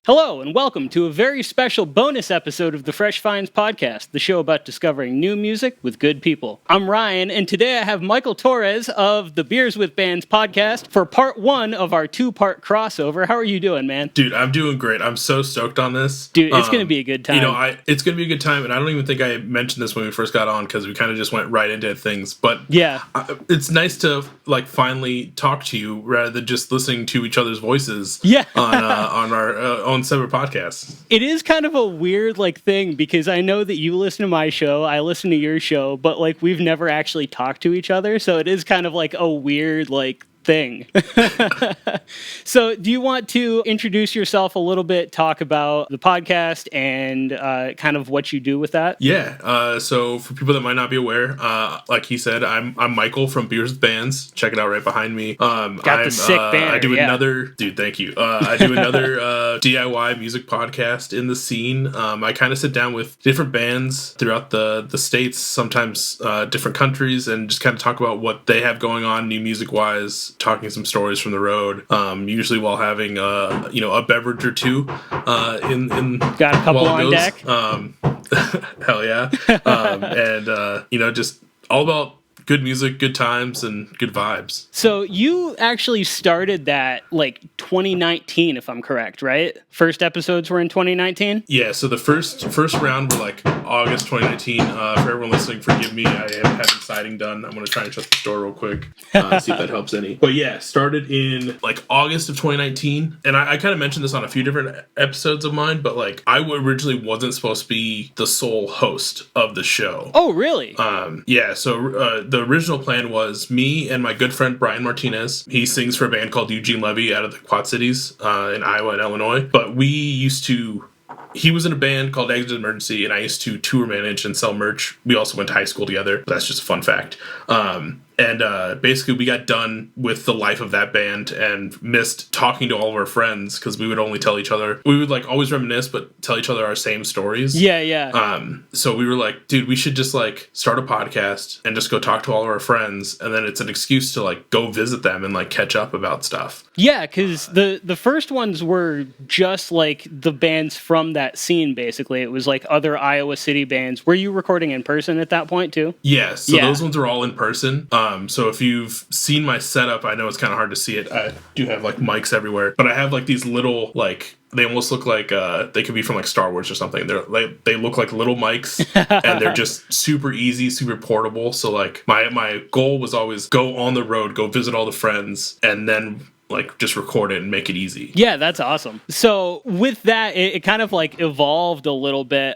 Hello, and welcome to a very special bonus episode of the Fresh Finds Podcast, the show about discovering new music with good people. I'm Ryan, and today I have Michael Torres of the Beers with Bands podcast for part one of our two-part crossover. How are you doing, man? Dude, I'm doing great. I'm so stoked on this. Dude, it's going to be a good time. It's going to be a good time, and I don't even think I mentioned this when we first got on because we kind of just went right into things. But yeah, it's nice to finally talk to you rather than just listening to each other's voices. Yeah. on our own separate podcasts. It is kind of a weird thing because I know that you listen to my show, I listen to your show, but we've never actually talked to each other, so it is kind of a weird thing. So do you want to introduce yourself a little bit, talk about the podcast and kind of what you do with that? Yeah. So for people that might not be aware, like he said, I'm Michael from Beers with Bands. Check it out right behind me. Got the sick banner. I do another, dude, thank you. I do another DIY music podcast in the scene. I kind of sit down with different bands throughout the states, sometimes different countries, and just kind of talk about what they have going on new music wise, talking some stories from the road, usually while having a beverage or two in got a couple on deck. Hell yeah. And just all about good music, good times, and good vibes. So you actually started that 2019, if I'm correct, right? First episodes were in 2019? Yeah, so the first round were August 2019. For everyone listening, forgive me, I am having siding done. I'm going to try and shut the door real quick, see if that helps any. But yeah, started in August of 2019. And I kind of mentioned this on a few different episodes of mine, but I originally wasn't supposed to be the sole host of the show. Oh, really? Yeah, so the original plan was me and my good friend Brian Martinez. He sings for a band called Eugene Levy out of the Quad Cities in Iowa and Illinois. But he was in a band called Exit Emergency, and I used to tour manage and sell merch. We also went to high school together. That's just a fun fact. And basically we got done with the life of that band and missed talking to all of our friends because we would only tell each other. We would always reminisce, but tell each other our same stories. Yeah. So we were dude, we should just start a podcast and just go talk to all of our friends. And then it's an excuse to go visit them and catch up about stuff. Yeah, because the first ones were just the bands from that scene, basically. It was other Iowa City bands. Were you recording in person at that point too? Yeah, so those ones were all in person. So if you've seen my setup, I know it's kind of hard to see it. I do have mics everywhere, but I have these little they almost look like they could be from Star Wars or something. They look like little mics, and they're just super easy, super portable. So my goal was always go on the road, go visit all the friends, and then just record it and make it easy. Yeah, that's awesome. So with that, it kind of evolved a little bit.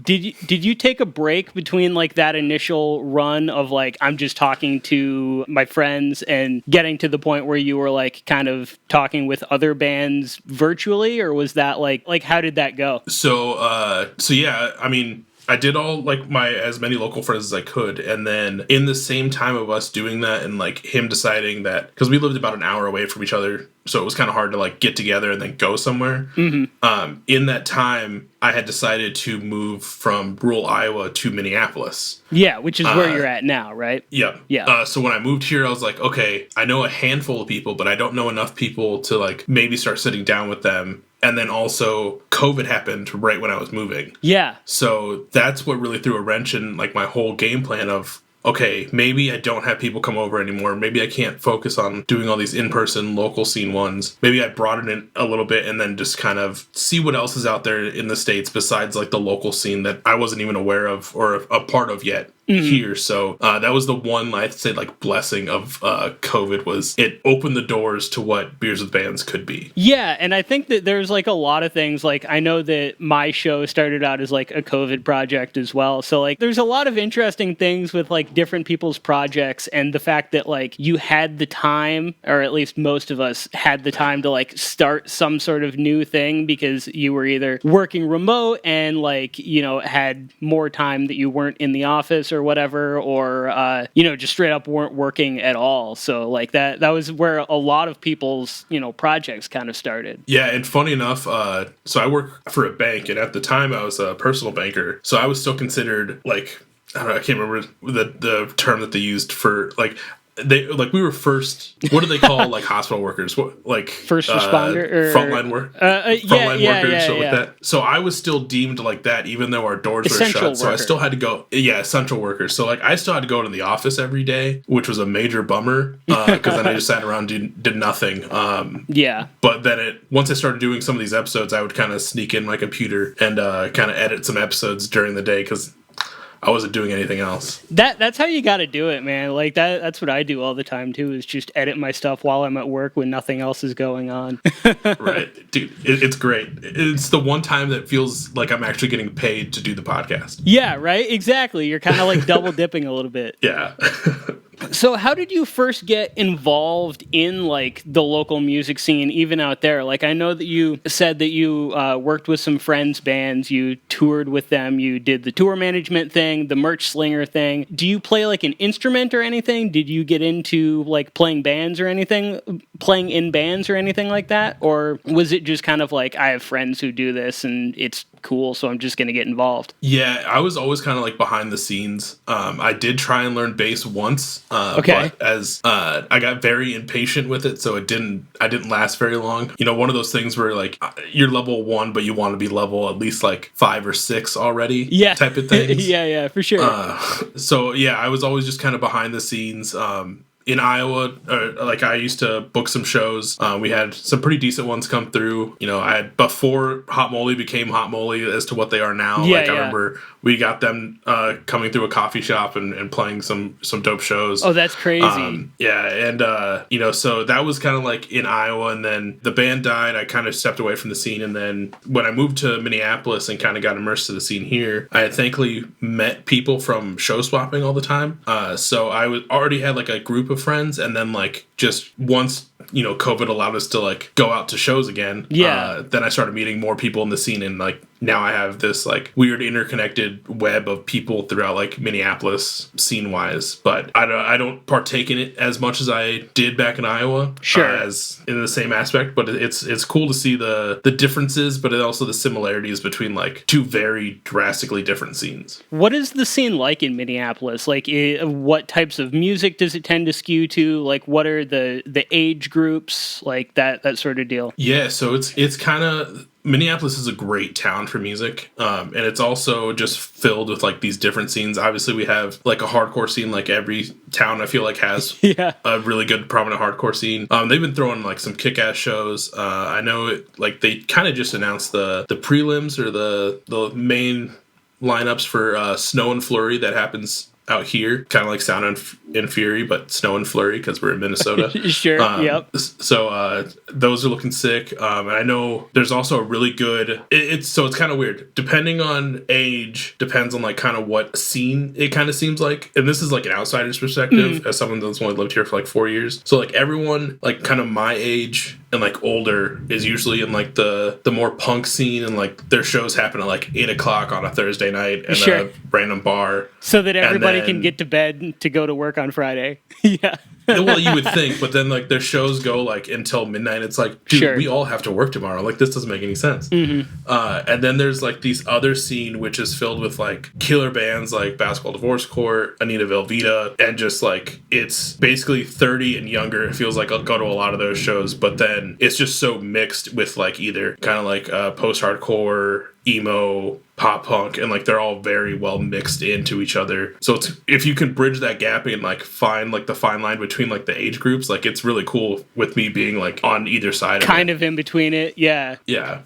Did you take a break between that initial run of I'm just talking to my friends and getting to the point where you were kind of talking with other bands virtually, or was that how did that go? So yeah, I mean, I did all my as many local friends as I could, and then in the same time of us doing that and him deciding that, because we lived about an hour away from each other, so it was kind of hard to get together and then go somewhere. Mm-hmm. In that time, I had decided to move from rural Iowa to Minneapolis. Yeah, which is where you're at now, right? Yeah. So when I moved here, I was okay, I know a handful of people, but I don't know enough people to maybe start sitting down with them. And then also COVID happened right when I was moving. Yeah. So that's what really threw a wrench in my whole game plan of, okay, maybe I don't have people come over anymore. Maybe I can't focus on doing all these in-person local scene ones. Maybe I broaden it a little bit and then just kind of see what else is out there in the States besides the local scene that I wasn't even aware of or a part of yet. Here. So that was the one, I'd say, blessing of COVID was it opened the doors to what Beers with Bands could be. Yeah, and I think that there's a lot of things, I know that my show started out as a COVID project as well. So there's a lot of interesting things with different people's projects, and the fact that you had the time, or at least most of us had the time to start some sort of new thing because you were either working remote and had more time that you weren't in the office or whatever, or just straight up weren't working at all. So that was where a lot of people's projects kind of started. Yeah, and funny enough, so I work for a bank, and at the time I was a personal banker, so I was still considered I don't know, I can't remember the term that they used for we were first. What do they call like hospital workers? What, like first responder or frontline workers, like that. So I was still deemed like that, even though our doors were shut. Worker. So I still had to go. Yeah, essential workers. So like I still had to go to the office every day, which was a major bummer because then I just sat around did nothing. But then once I started doing some of these episodes, I would kind of sneak in my computer and kind of edit some episodes during the day because I wasn't doing anything else. That's how you got to do it, man. Like that's what I do all the time too, is just edit my stuff while I'm at work when nothing else is going on. Right. Dude, it's great. It's the one time that feels like I'm actually getting paid to do the podcast. Yeah, right? Exactly. You're kind of like double dipping a little bit. Yeah. So how did you first get involved in like the local music scene, even out there? Like I know that you said that you worked with some friends' bands, you toured with them, you did the tour management thing, the merch slinger thing. Do you play like an instrument or anything? Did you get into like playing in bands or anything like that? Or was it just kind of like, I have friends who do this and it's cool, so I'm just going to get involved? Yeah, I was always kind of like behind the scenes. I did try and learn bass once, but as I got very impatient with it, so I didn't last very long. You know, one of those things where like you're level 1, but you want to be level at least like 5 or 6 already, type of things. yeah, for sure. So yeah, I was always just kind of behind the scenes. In Iowa, like I used to book some shows. We had some pretty decent ones come through. You know, I had before Hot Moly became Hot Moly as to what they are now. I remember we got them coming through a coffee shop and playing some dope shows. Oh, that's crazy. You know, so that was kind of like in Iowa, and then the band died. I kind of stepped away from the scene, and then when I moved to Minneapolis and kind of got immersed to the scene here, I had thankfully met people from show swapping all the time. So I already had like a group of friends, and then like just once, you know, COVID allowed us to like go out to shows again, then I started meeting more people in the scene, and like now I have this like weird interconnected web of people throughout like Minneapolis scene wise, but I don't partake in it as much as I did back in Iowa, as in the same aspect, but it's cool to see the differences, but also the similarities between like two very drastically different scenes. What is the scene like in Minneapolis? Like what types of music does it tend to skew to? Like what are the age groups, like that sort of deal? Yeah, so it's kind of, Minneapolis is a great town for music, and it's also just filled with like these different scenes. Obviously, we have like a hardcore scene, like every town I feel like has a really good prominent hardcore scene. They've been throwing like some kick-ass shows. I know like they kind of just announced the prelims or the main lineups for Snow and Flurry that happens out here, kind of like Sound and Fury, but Snow and Flurry because we're in Minnesota. Sure, yep. So those are looking sick. And I know there's also a really good, it's kind of weird. Depending on age, depends on like kind of what scene it kind of seems like. And this is like an outsider's perspective as someone that's only lived here for like 4 years. So like everyone like kind of my age and like older is usually in like the more punk scene, and like their shows happen at like 8 o'clock on a Thursday night in a random bar. So that everybody can get to bed to go to work on Friday. Yeah. Well, you would think, but then like their shows go like until midnight. It's like, dude, we all have to work tomorrow. Like this doesn't make any sense. And then there's like these other scene which is filled with like killer bands like Basketball Divorce Court, Anita Velveeta, and just like it's basically 30 and younger. It feels like I'll go to a lot of those shows, but then it's just so mixed with like either kind of like post-hardcore, emo, pop punk, and like they're all very well mixed into each other. So it's, if you can bridge that gap and like find like the fine line between like the age groups, like it's really cool with me being like on either side kind of in between it. Yeah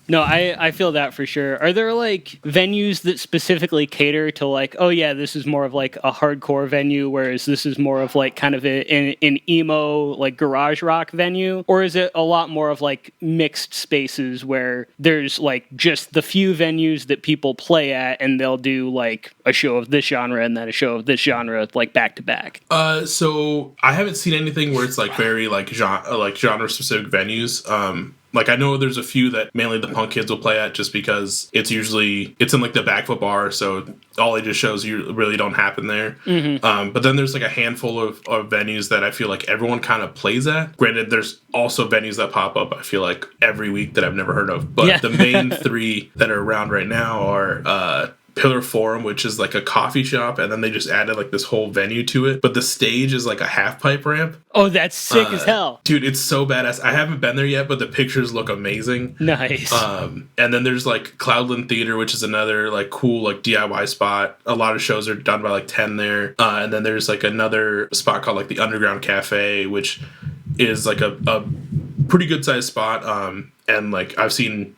no, I feel that for sure. Are there like venues that specifically cater to like, oh yeah, this is more of like a hardcore venue, whereas this is more of like kind of an emo like garage rock venue? Or is it a lot more of like mixed spaces where there's like just the few venues that people play at, and they'll do like a show of this genre and then a show of this genre like back to back? So I haven't seen anything where it's like very like genre specific venues. Like I know there's a few that mainly the punk kids will play at, just because it's in like the back of a bar, so all ages shows you really don't happen there. But then there's like a handful of venues that I feel like everyone kind of plays at. Granted, there's also venues that pop up I feel like every week that I've never heard of, but the main three that are around right now are Pillar Forum, which is like a coffee shop, and then they just added like this whole venue to it. But the stage is like a half pipe ramp. Oh, that's sick as hell. Dude, it's so badass. I haven't been there yet, but the pictures look amazing. Nice. And then there's like Cloudland Theater, which is another like cool like DIY spot. A lot of shows are done by like 10 there. And then there's like another spot called like the Underground Cafe, which is like a pretty good sized spot. And like I've seen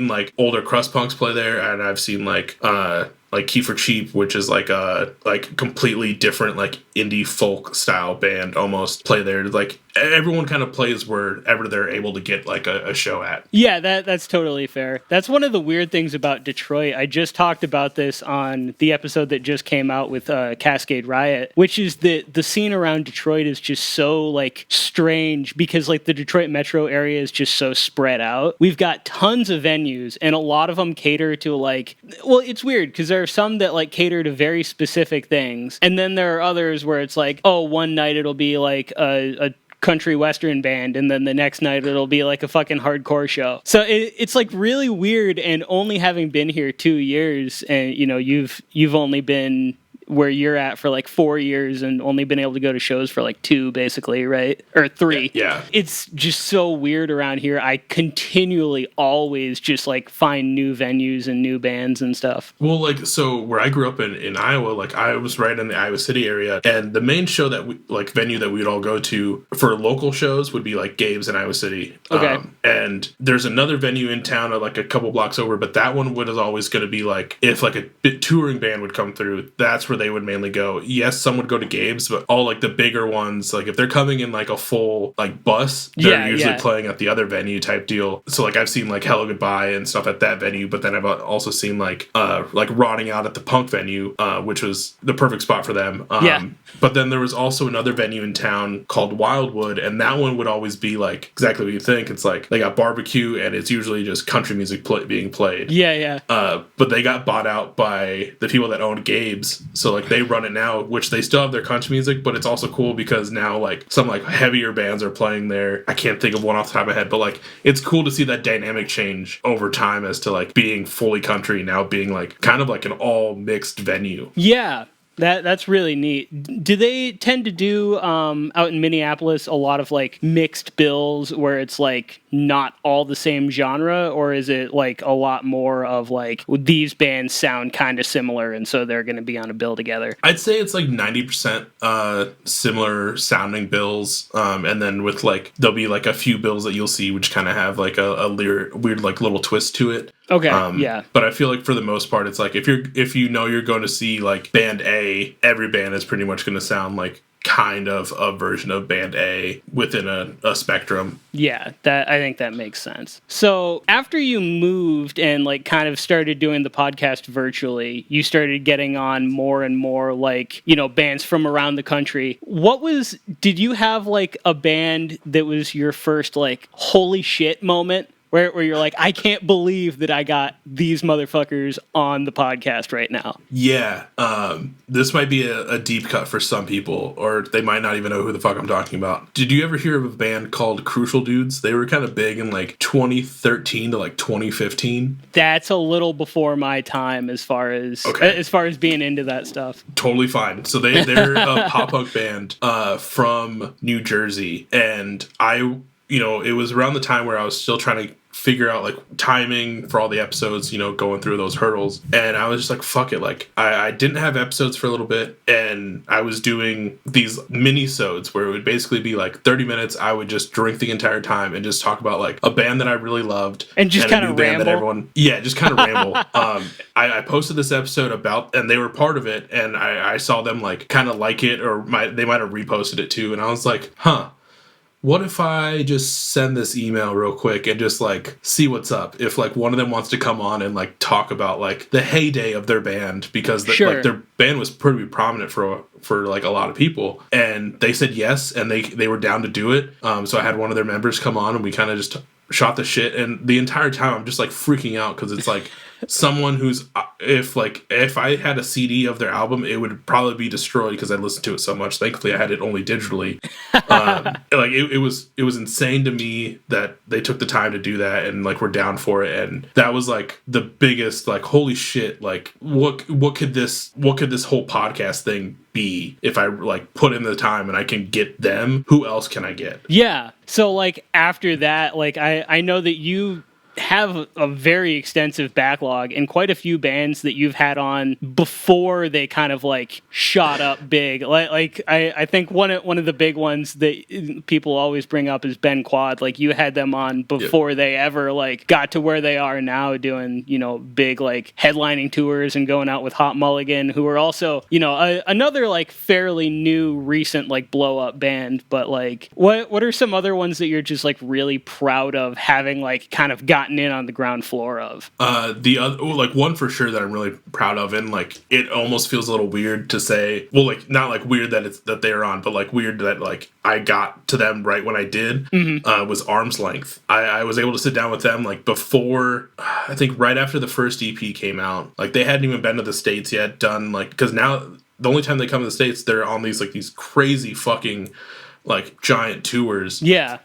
like older crust punks play there, and I've seen like Kiefer Cheap, which is like a like completely different like indie folk style band almost play there. Like everyone kind of plays wherever they're able to get like a show at. Yeah, that's totally fair. That's one of the weird things about Detroit. I just talked about this on the episode that just came out with Cascade Riot, which is that the scene around Detroit is just so like strange because like the Detroit metro area is just so spread out. We've got tons of venues, and a lot of them cater to like, well, it's weird because there are some that like cater to very specific things, and then there are others where it's like, oh, one night it'll be like a country western band, and then the next night it'll be like a fucking hardcore show. So it's like really weird. And only having been here 2 years, and you know, you've only been where you're at for like 4 years and only been able to go to shows for like 2, basically, right? Or 3. Yeah. It's just so weird around here. I continually always just like find new venues and new bands and stuff. Well, like, so where I grew up in Iowa, like I was right in the Iowa City area, and the main show that we like venue that we'd all go to for local shows would be like Gabe's in Iowa City. Okay. And there's another venue in town like a couple blocks over, but that one was always going to be like, if like a touring band would come through, that's where they would mainly go. Yes, some would go to Gabe's, but all like the bigger ones, like if they're coming in like a full like bus, they're usually playing at the other venue type deal. So like I've seen like Hello Goodbye and stuff at that venue, but then I've also seen like Rotting Out at the punk venue, which was the perfect spot for them. But then there was also another venue in town called Wildwood, and that one would always be like exactly what you think. It's like they got barbecue, and it's usually just country music being played. But they got bought out by the people that owned Gabe's, so like they run it now, which they still have their country music, but it's also cool because now like some like heavier bands are playing there. I can't think of one off the top of my head, but like it's cool to see that dynamic change over time as to like being fully country now being like kind of like an all mixed venue. Yeah. That's really neat. Do they tend to do out in Minneapolis a lot of like mixed bills where it's like not all the same genre, or is it like a lot more of like these bands sound kind of similar and so they're going to be on a bill together? I'd say it's like 90% similar sounding bills, and then with like there'll be like a few bills that you'll see which kind of have like a weird like little twist to it. Okay, But I feel like for the most part, it's like if you know you're going to see like band A, every band is pretty much going to sound like kind of a version of band A within a spectrum. Yeah, I think that makes sense. So after you moved and like kind of started doing the podcast virtually, you started getting on more and more like, you know, bands from around the country. Did you have like a band that was your first like holy shit moment? Where you're like, I can't believe that I got these motherfuckers on the podcast right now. Yeah. This might be a deep cut for some people, or they might not even know who the fuck I'm talking about. Did you ever hear of a band called Crucial Dudes? They were kind of big in like 2013 to like 2015. That's a little before my time as far as being into that stuff. Totally fine. So they're a pop punk band from New Jersey, and it was around the time where I was still trying to figure out like timing for all the episodes, you know, going through those hurdles. And I was just like, fuck it. Like I didn't have episodes for a little bit, and I was doing these mini-sodes where it would basically be like 30 minutes. I would just drink the entire time and just talk about like a band that I really loved. And just kind of ramble. Just kind of ramble. I posted this episode and they were part of it, and I saw them like kind of like it, or they might have reposted it too. And I was like, what if I just send this email real quick and just like see what's up? If like one of them wants to come on and like talk about like the heyday of their band, because like their band was pretty prominent for like a lot of people, and they said yes, and they were down to do it. So I had one of their members come on, and we kind of just shot the shit, and the entire time I'm just like freaking out because it's like someone who's if I had a CD of their album, it would probably be destroyed because I listened to it so much. Thankfully, I had it only digitally. Like it was insane to me that they took the time to do that and like we're down for it. And that was like the biggest like holy shit. Like what could this whole podcast thing be if I like put in the time and I can get them? Who else can I get? Yeah. So like after that, like I know that you have a very extensive backlog and quite a few bands that you've had on before they kind of like shot up big. Like I think one of the big ones that people always bring up is Ben Quad. Like you had them on before they ever like got to where they are now, doing, you know, big like headlining tours and going out with Hot Mulligan, who are also, you know, another like fairly new recent like blow up band. But like what are some other ones that you're just like really proud of having like kind of gotten in on the ground floor of? The other, like one for sure that I'm really proud of, and like it almost feels a little weird to say, well, like not like weird that they're on, but like weird that like I got to them right when I did, was Arm's Length. I was able to sit down with them like before, I think right after the first EP came out. Like they hadn't even been to the States yet, done like, because now the only time they come to the States, they're on these like these crazy fucking like giant tours. Yeah.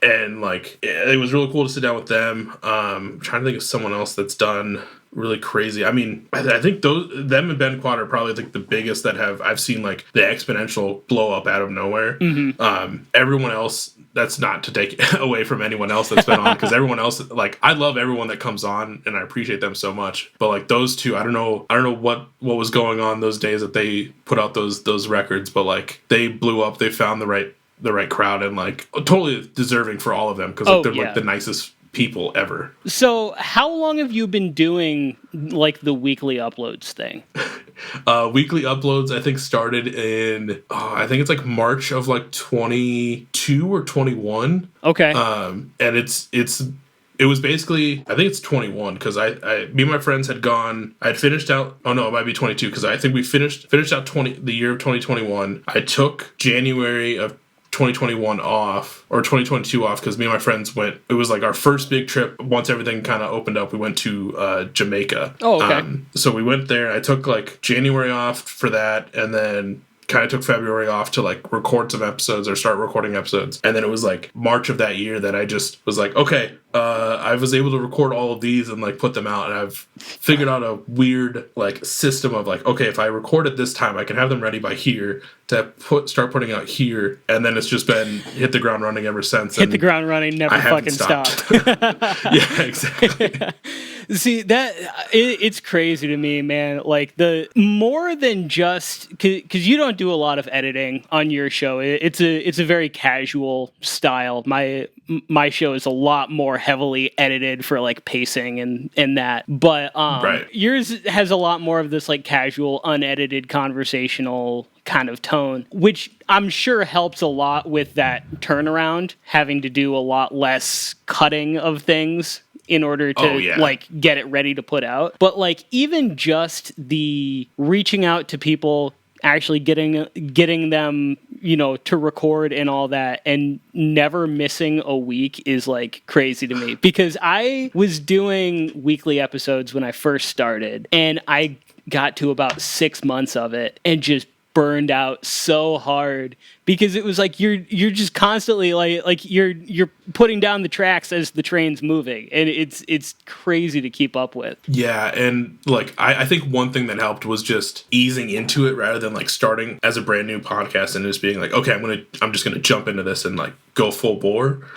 And like it was really cool to sit down with them. I'm trying to think of someone else that's done really crazy. I mean, I think them and Ben Quad are probably like the biggest that I've seen like the exponential blow up out of nowhere. Everyone else, that's not to take away from anyone else that's been on, because everyone else, like I love everyone that comes on and I appreciate them so much. But like those two, I don't know what was going on those days that they put out those records, but like they blew up. They found the right crowd, and like totally deserving for all of them, because like, they're like the nicest people ever. So how long have you been doing like the weekly uploads thing? Weekly uploads I think started in I think it's like March of like 22 or 21. Okay. And it was basically, I think it's 21, because me and my friends had gone, I had finished out, oh no, it might be 22, because I think we finished out the year of 2021. I took January of 2021 off, or 2022 off, because me and my friends went, it was like our first big trip once everything kind of opened up. We went to Jamaica. Oh, okay. So we went there. I took like January off for that, and then kind of took February off to like record some episodes or start recording episodes. And then it was like March of that year that I just was like, okay, I was able to record all of these and like put them out, and I've figured out a weird like system of like, okay, if I record at this time, I can have them ready by here to start putting out here. And then it's just been hit the ground running ever since. Hit the ground running, never fucking stopped. Yeah, exactly. See, that it's crazy to me, man. Like the more than just because you don't do a lot of editing on your show. It's a very casual style. My show is a lot more heavily edited for like pacing and that. But right. Yours has a lot more of this like casual, unedited, conversational kind of tone, which I'm sure helps a lot with that turnaround, having to do a lot less cutting of things in order to like get it ready to put out. But like even just the reaching out to people, actually getting them, you know, to record and all that, and never missing a week is like crazy to me, because I was doing weekly episodes when I first started, and I got to about 6 months of it and just burned out so hard, because it was like you're just constantly like you're putting down the tracks as the train's moving, and it's crazy to keep up with. Yeah, and like I think one thing that helped was just easing into it rather than like starting as a brand new podcast and just being like, okay, I'm just gonna jump into this and like go full bore.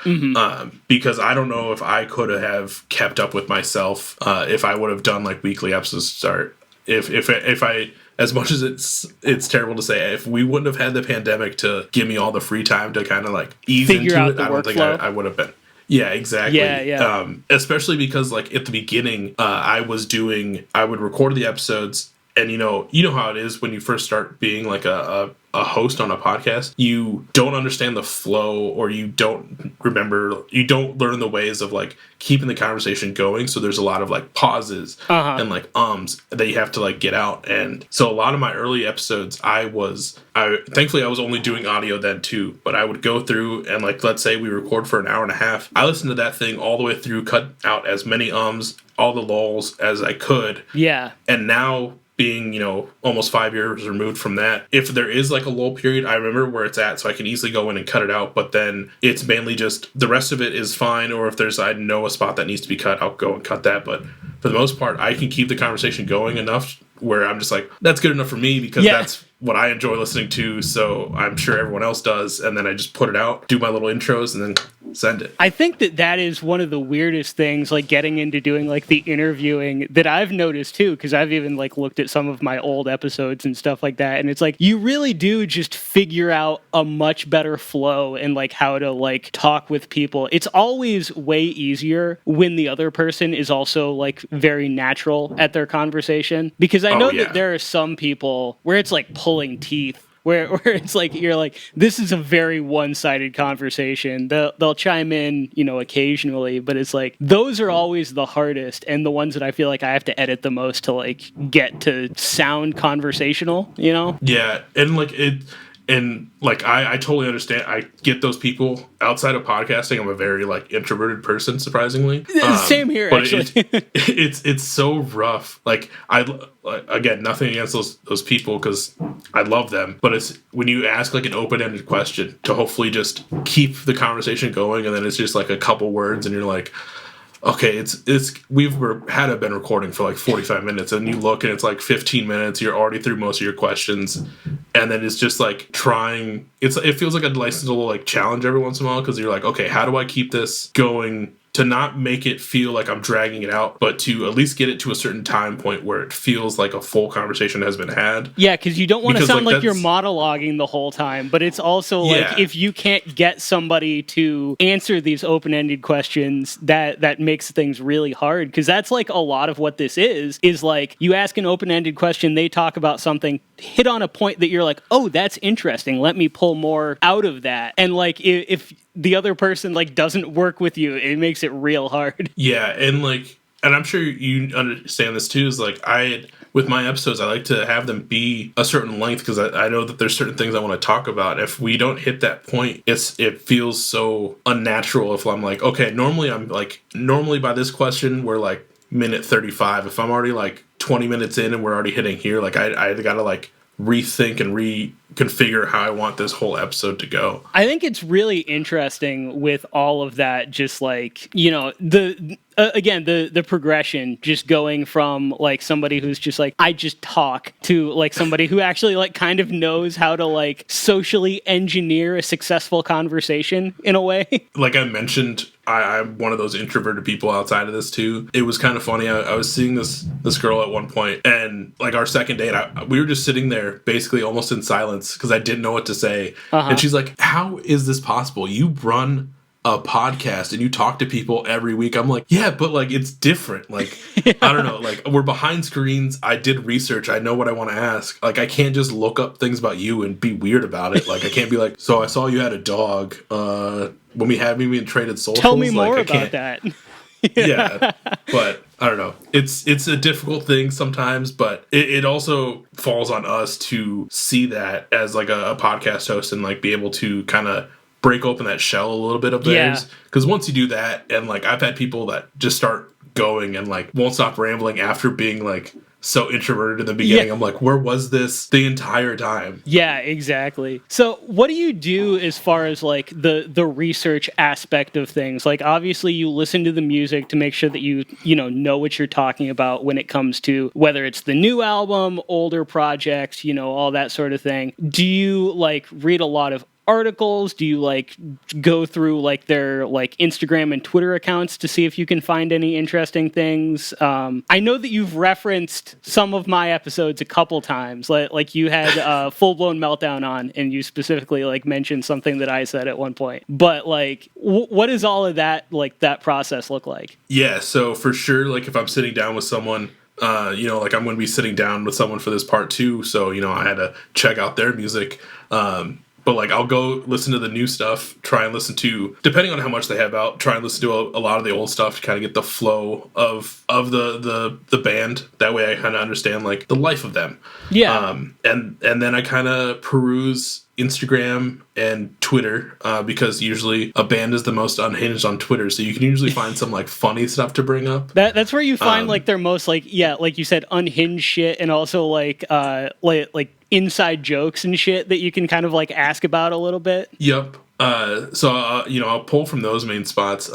Because I don't know if I could have kept up with myself if I would have done like weekly episodes to start. If I, as much as it's terrible to say, if we wouldn't have had the pandemic to give me all the free time to kind of like ease into it, I don't think I would have been. Yeah, exactly. Yeah. Especially because like at the beginning, I would record the episodes, And you know how it is when you first start being like a host on a podcast. You don't understand the flow, or you don't learn the ways of like keeping the conversation going. So there's a lot of like pauses and like that you have to like get out. And so a lot of my early episodes, thankfully I was only doing audio then too, but I would go through and like, let's say we record for an hour and a half. I listened to that thing all the way through, cut out as many all the lulls as I could. Yeah. And now, being, you know, almost 5 years removed from that, if there is like a lull period, I remember where it's at, so I can easily go in and cut it out. But then it's mainly just the rest of it is fine, or if I know a spot that needs to be cut, I'll go and cut that. But for the most part, I can keep the conversation going enough where I'm just like, that's good enough for me, because that's what I enjoy listening to, so I'm sure everyone else does. And then I just put it out, do my little intros, and then send it. I think that is one of the weirdest things, like getting into doing like the interviewing, that I've noticed too, because I've even like looked at some of my old episodes and stuff like that, and it's like you really do just figure out a much better flow and like how to like talk with people. It's always way easier when the other person is also like very natural at their conversation, because I know that there are some people where it's like pulling teeth, where it's like, you're like, this is a very one-sided conversation. They'll chime in, you know, occasionally, but it's like, those are always the hardest, and the ones that I feel like I have to edit the most to like get to sound conversational, you know? Yeah, and like I totally understand. I get those people. Outside of podcasting, I'm a very like introverted person, surprisingly. Same here, but actually. It's so rough. Like again, nothing against those people, because I love them. But it's when you ask like an open-ended question to hopefully just keep the conversation going, and then it's just like a couple words, and you're like, okay, we've been recording for like 45 minutes, and you look and it's like 15 minutes. You're already through most of your questions, and then it's just like trying. It feels like a nice little like challenge every once in a while, because you're like, okay, how do I keep this going to not make it feel like I'm dragging it out, but to at least get it to a certain time point where it feels like a full conversation has been had. Yeah, because you don't want to sound like you're monologuing the whole time, but it's also like, if you can't get somebody to answer these open-ended questions, that makes things really hard, because that's like a lot of what this is like, you ask an open-ended question, they talk about something, hit on a point that you're like, oh, that's interesting, let me pull more out of that. And like, if the other person like doesn't work with you, it makes it real hard. Yeah, and I'm sure you understand this too, is like with my episodes, I like to have them be a certain length, because I know that there's certain things I want to talk about. If we don't hit that point, it feels so unnatural. If I'm like, okay, normally by this question we're like minute 35. If I'm already like 20 minutes in and we're already hitting here, like I gotta like rethink and reconfigure how I want this whole episode to go. I think it's really interesting with all of that, just like, you know, the progression, just going from like somebody who's just like, I just talk, to like somebody who actually like kind of knows how to like socially engineer a successful conversation in a way. Like I mentioned, I'm one of those introverted people outside of this too. It was kind of funny. I was seeing this girl at one point, and like our second date, we were just sitting there basically almost in silence, because I didn't know what to say. And she's like, how is this possible? You run a podcast and you talk to people every week. I'm like, yeah, but like it's different. Like, I don't know, like we're behind screens. I did research. I know what I want to ask. Like, I can't just look up things about you and be weird about it. Like, I can't be like, so I saw you had a dog. When we traded socials. Tell me more about that. Yeah, but I don't know. It's a difficult thing sometimes, but it also falls on us to see that as like a podcast host, and like be able to kind of break open that shell a little bit of theirs. Because once you do that, and like I've had people that just start going and like won't stop rambling after being like so introverted in the beginning. I'm like, where was this the entire time? Yeah, exactly. So what do you do as far as like the research aspect of things? Like, obviously you listen to the music to make sure that you know what you're talking about when it comes to whether it's the new album, older projects, all that sort of thing. Do you like read a lot of articles? Do you like go through like their like Instagram and Twitter accounts to see if you can find any interesting things? I know that you've referenced some of my episodes a couple times, like you had Full Blown Meltdown on, and you specifically like mentioned something that I said at one point. But like, what does all of that, like that process look like? Yeah, so for sure, like if I'm sitting down with someone, like I'm going to be sitting down with someone for this part too, so I had to check out their music. But like I'll go listen to the new stuff, try and listen to, depending on how much they have out, try and listen to a lot of the old stuff to kind of get the flow of the band. That way I kind of understand like the life of them. Yeah. And then I kind of peruse Instagram and Twitter, because usually a band is the most unhinged on Twitter, so you can usually find some like funny stuff to bring up. That's where you find like their most like you said, unhinged shit, and also like inside jokes and shit that you can kind of like ask about a little bit. Yep. So I'll pull from those main spots.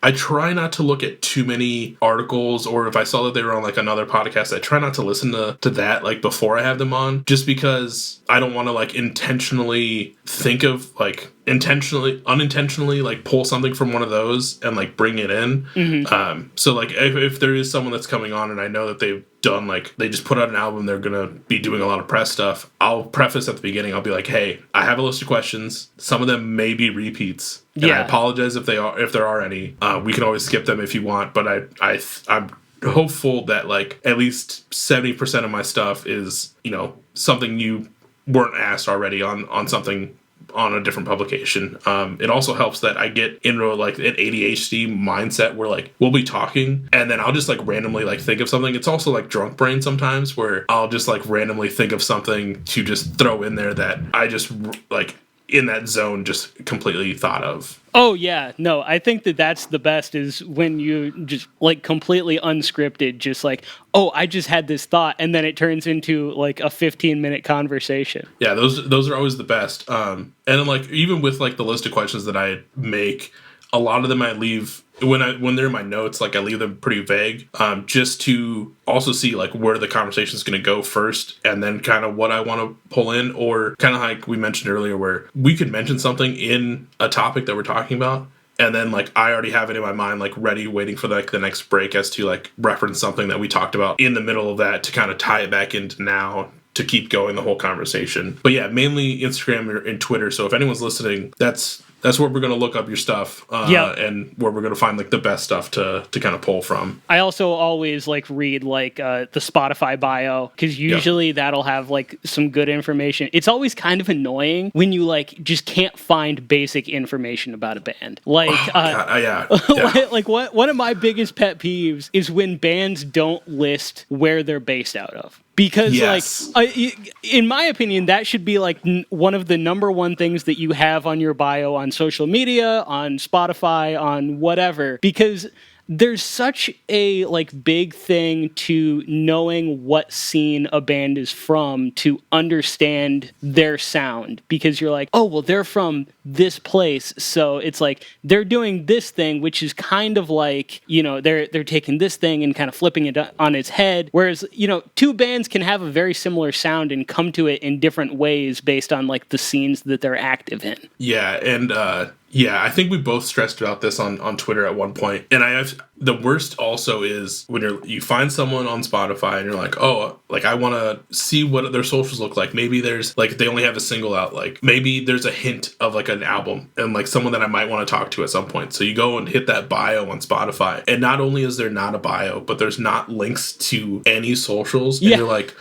I try not to look at too many articles, or if I saw that they were on like another podcast, I try not to listen to that like before I have them on, just because I don't want to like unintentionally like pull something from one of those and like bring it in. Mm-hmm. So like if there is someone that's coming on and I know that they've done like they just put out an album, they're gonna be doing a lot of press stuff, I'll preface at the beginning, I'll be like, hey, I have a list of questions, some of them may be repeats, and I apologize if there are any. We can always skip them if you want, but I'm hopeful that like at least 70% of my stuff is something you weren't asked already on something on a different publication. It also helps that I get into like an ADHD mindset where like we'll be talking and then I'll just like randomly like think of something. It's also like drunk brain sometimes where I'll just like randomly think of something to just throw in there that I just like in that zone just completely thought of. Oh, yeah. No, I think that's the best is when you just like completely unscripted, just like, oh, I just had this thought. And then it turns into like a 15-minute conversation. Yeah, those are always the best. And then like even with like the list of questions that I make, a lot of them I leave when they're in my notes, like I leave them pretty vague, just to also see like where the conversation is going to go first, and then kind of what I want to pull in, or kind of like we mentioned earlier, where we could mention something in a topic that we're talking about, and then like I already have it in my mind, like ready, waiting for like the next break as to like reference something that we talked about in the middle of that to kind of tie it back into now to keep going the whole conversation. But yeah, mainly Instagram and Twitter. So if anyone's listening, that's where we're going to look up your stuff, and where we're going to find like the best stuff to kind of pull from. I also always like read like the Spotify bio, because usually that'll have like some good information. It's always kind of annoying when you like just can't find basic information about a band. Like, like one of my biggest pet peeves is when bands don't list where they're based out of. Because, like, in my opinion, that should be, like, one of the number one things that you have on your bio on social media, on Spotify, on whatever. Because there's such a, like, big thing to knowing what scene a band is from to understand their sound. Because you're like, oh, well, they're from this place, so it's like they're doing this thing, which is kind of like, they're taking this thing and kind of flipping it on its head, whereas two bands can have a very similar sound and come to it in different ways based on like the scenes that they're active in. And I think we both stressed about this on Twitter at one point. And the worst also is when you find someone on Spotify and you're like, oh, like I want to see what their socials look like. Maybe there's like they only have a single out. Like maybe there's a hint of like an album and like someone that I might want to talk to at some point. So you go and hit that bio on Spotify, and not only is there not a bio, but there's not links to any socials. And you're like,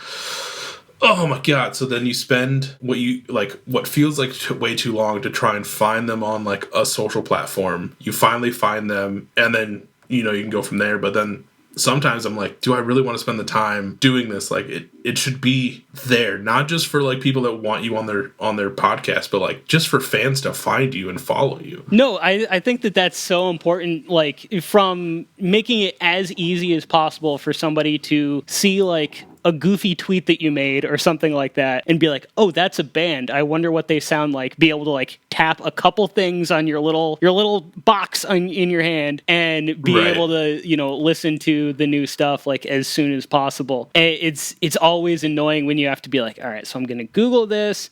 oh my god. So then you spend what feels like way too long to try and find them on like a social platform. You finally find them, and then you can go from there. But then sometimes I'm like, do I really want to spend the time doing this? Like it should be there, not just for like people that want you on their podcast, but like just for fans to find you and follow you. No, I think that's so important, like from making it as easy as possible for somebody to see like a goofy tweet that you made or something like that and be like, oh, that's a band. I wonder what they sound like. Be able to like tap a couple things on your little box in your hand and be able to, listen to the new stuff like as soon as possible. It's always annoying when you have to be like, all right, so I'm going to Google this.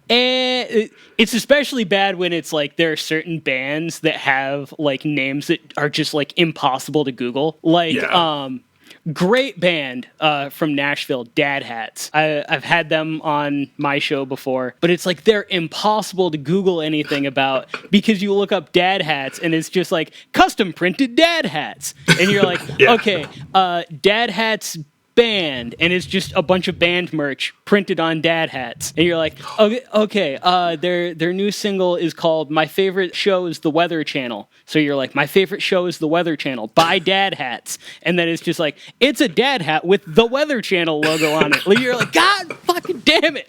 And it's especially bad when it's like there are certain bands that have like names that are just like impossible to Google. Like, Great band from Nashville, Dad Hats. I've had them on my show before, but it's like they're impossible to Google anything about because you look up Dad Hats and it's just like custom printed Dad Hats. And you're like, okay, Dad Hats band, and it's just a bunch of band merch printed on Dad Hats, and you're like, okay, their new single is called "My Favorite Show is the Weather Channel," so you're like, "My favorite show is the Weather Channel" by Dad Hats, and then it's just like, it's a Dad Hat with the Weather Channel logo on it. Like, you're like, God fucking damn it.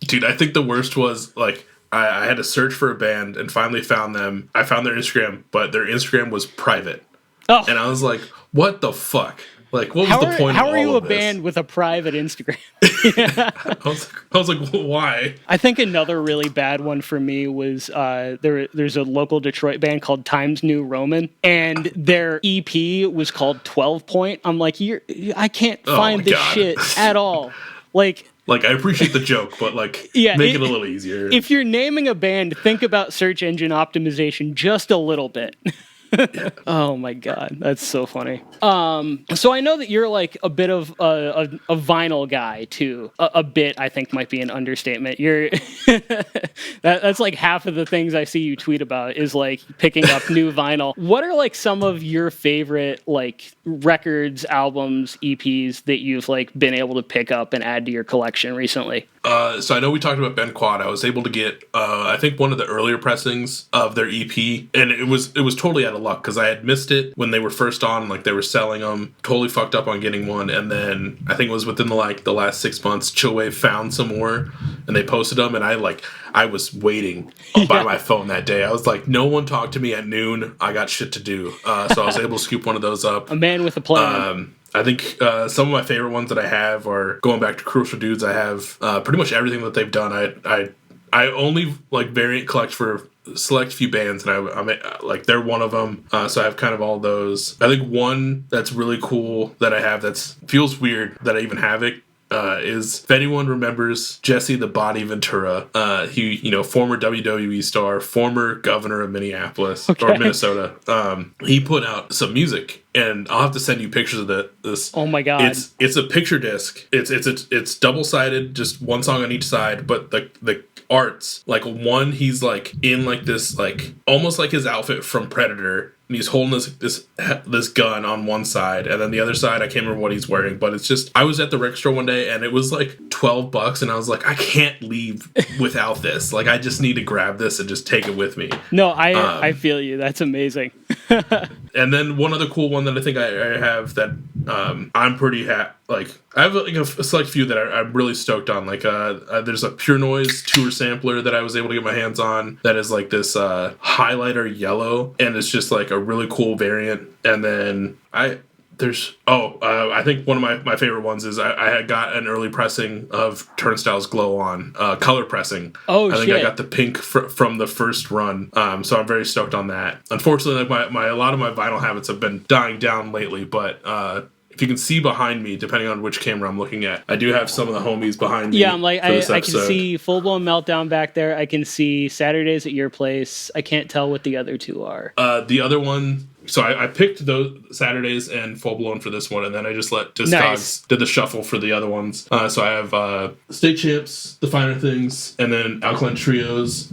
Dude, I think the worst was like I had to search for a band and finally found them. I found their Instagram, but their Instagram was private. Oh. And I was like, what the fuck? Like, what was the point of all of this? How are you a band with a private Instagram? I was like, why? I think another really bad one for me was there's a local Detroit band called Times New Roman, and their EP was called 12 Point. I'm like, I can't find this shit at all. Like, I appreciate the joke, but make it a little easier. If you're naming a band, think about search engine optimization just a little bit. Oh my god, that's so funny. So I know that you're like a bit of a vinyl guy too. A bit, I think, might be an understatement. You're that's like half of the things I see you tweet about is like picking up new vinyl. What are like some of your favorite like records, albums, EPs that you've like been able to pick up and add to your collection recently? So I know we talked about Ben Quad. I was able to get, I think, one of the earlier pressings of their EP, and it was totally out of luck because I had missed it when they were first on, like they were selling them. Totally fucked up on getting one, and then I think it was within the last 6 months, Chillwave found some more, and they posted them, and I was waiting by my phone that day. I was like, no one talked to me at noon. I got shit to do, so I was able to scoop one of those up. A man with a plan. I think some of my favorite ones that I have are going back to Crucial Dudes. I have pretty much everything that they've done. I only like variant collect for select few bands, and I'm like they're one of them. So I have kind of all those. I think one that's really cool that I have feels weird that I even have it. Is if anyone remembers Jesse the Body Ventura, he former WWE star, former governor of Minneapolis or Minnesota. He put out some music, and I'll have to send you pictures of this. Oh my god! It's a picture disc. It's double sided, just one song on each side, but the arts, like one, he's like in like this like almost like his outfit from Predator. And he's holding this gun on one side, and then the other side, I can't remember what he's wearing, but it's just, I was at the record store one day, and it was like $12, and I was like, I can't leave without this. Like, I just need to grab this and just take it with me. No, I feel you. That's amazing. And then one other cool one that I think I have that I'm pretty like, I have like a select few that I'm really stoked on. Like, there's a Pure Noise tour sampler that I was able to get my hands on that is like this highlighter yellow, and it's just like a really cool variant. And then I think one of my favorite ones is I had got an early pressing of Turnstile's Glow On, color pressing. Oh, I think I got the pink from the first run, so I'm very stoked on that. Unfortunately, like a lot of my vinyl habits have been dying down lately, but if you can see behind me, depending on which camera I'm looking at, I do have some of the homies behind me. Yeah, I'm like, I can see Full Blown Meltdown back there. I can see Saturdays at Your Place. I can't tell what the other two are. The other one, so I picked those Saturdays and Full Blown for this one, and then I just let Discogs did the shuffle for the other ones. So I have State Champs, The Finer Things, and then Alkaline Trios,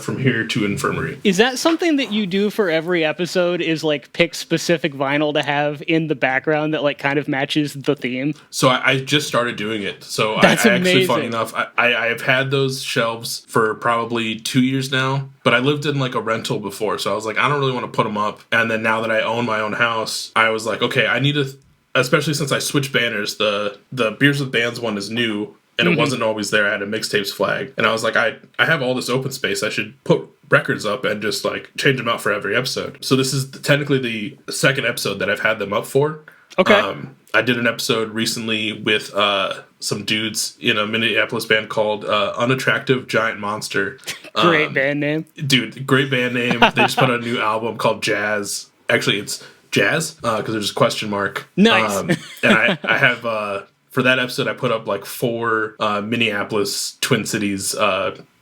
From Here to Infirmary. Is that something that you do for every episode, is like pick specific vinyl to have in the background that like kind of matches the theme? So I just started doing it. So That's I actually, funny enough, I have had those shelves for probably 2 years now, but I lived in like a rental before, so I was like, I don't really want to put them up. And then now that I own my own house, I was like, okay, I need to, especially since I switched banners, the Beers with Bands one is new, and it wasn't always there. I had a mixtapes flag, and I was like, I have all this open space. I should put records up and just like change them out for every episode. So this is technically the second episode that I've had them up for. Okay. I did an episode recently with some dudes in a Minneapolis band called Unattractive Giant Monster. Great band name. Dude, great band name. They just put out a new album called Jazz. Actually, it's Jazz, because there's a question mark. Nice. And I have, for that episode, I put up like 4 Minneapolis, Twin Cities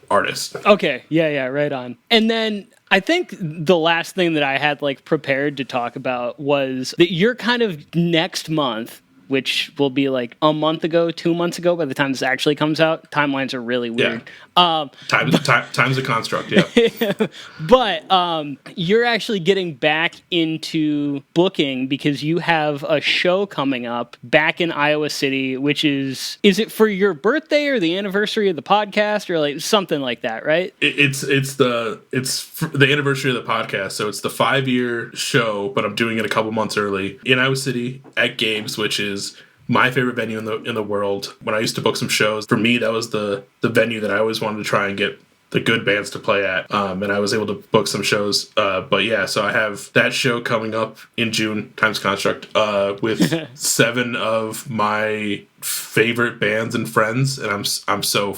artist. Okay, yeah, right on. And then I think the last thing that I had like prepared to talk about was that you're kind of next month, which will be like a month ago, 2 months ago by the time this actually comes out. Timelines are really weird. Time's a construct, yeah. But you're actually getting back into booking because you have a show coming up back in Iowa City, which is it for your birthday or the anniversary of the podcast or like something like that, right? It's the anniversary of the podcast, so it's the 5-year show, but I'm doing it a couple months early in Iowa City at Gabe's, which is my favorite venue in the world. When I used to book some shows, for me that was the venue that I always wanted to try and get the good bands to play at, and I was able to book some shows. But yeah, so I have that show coming up in June, Times Construct, with 7 of my favorite bands and friends, and I'm so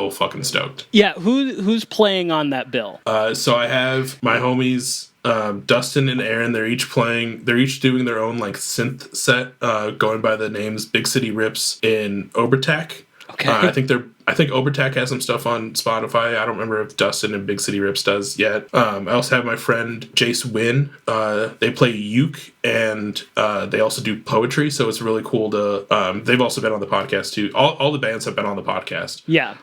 fucking stoked. Yeah, who's playing on that bill? So I have my homies. Dustin and Aaron, they're each doing their own like synth set, going by the names Big City Rips in Obertac. Okay. I think Obertac has some stuff on Spotify. I don't remember if Dustin and Big City Rips does yet. I also have my friend Jace Wynn. They play uke and they also do poetry, so it's really cool to. They've also been on the podcast too. All the bands have been on the podcast. Yeah.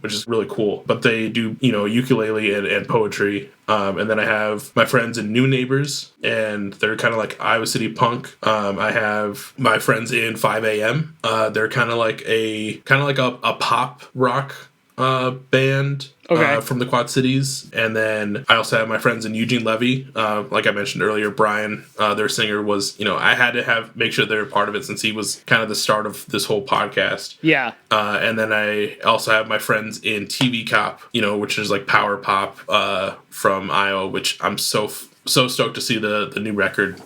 Which is really cool. But they do ukulele and poetry. And then I have my friends in New Neighbors, and they're kind of like Iowa City punk. I have my friends in 5 a.m. They're kind of like a pop rock band. Okay. From the Quad Cities. And then I also have my friends in Eugene Levy. Like I mentioned earlier, Brian, their singer, was, I had to make sure they're a part of it since he was kind of the start of this whole podcast. Yeah. And then I also have my friends in TV Cop, which is like power pop from Iowa, which I'm so stoked to see the new record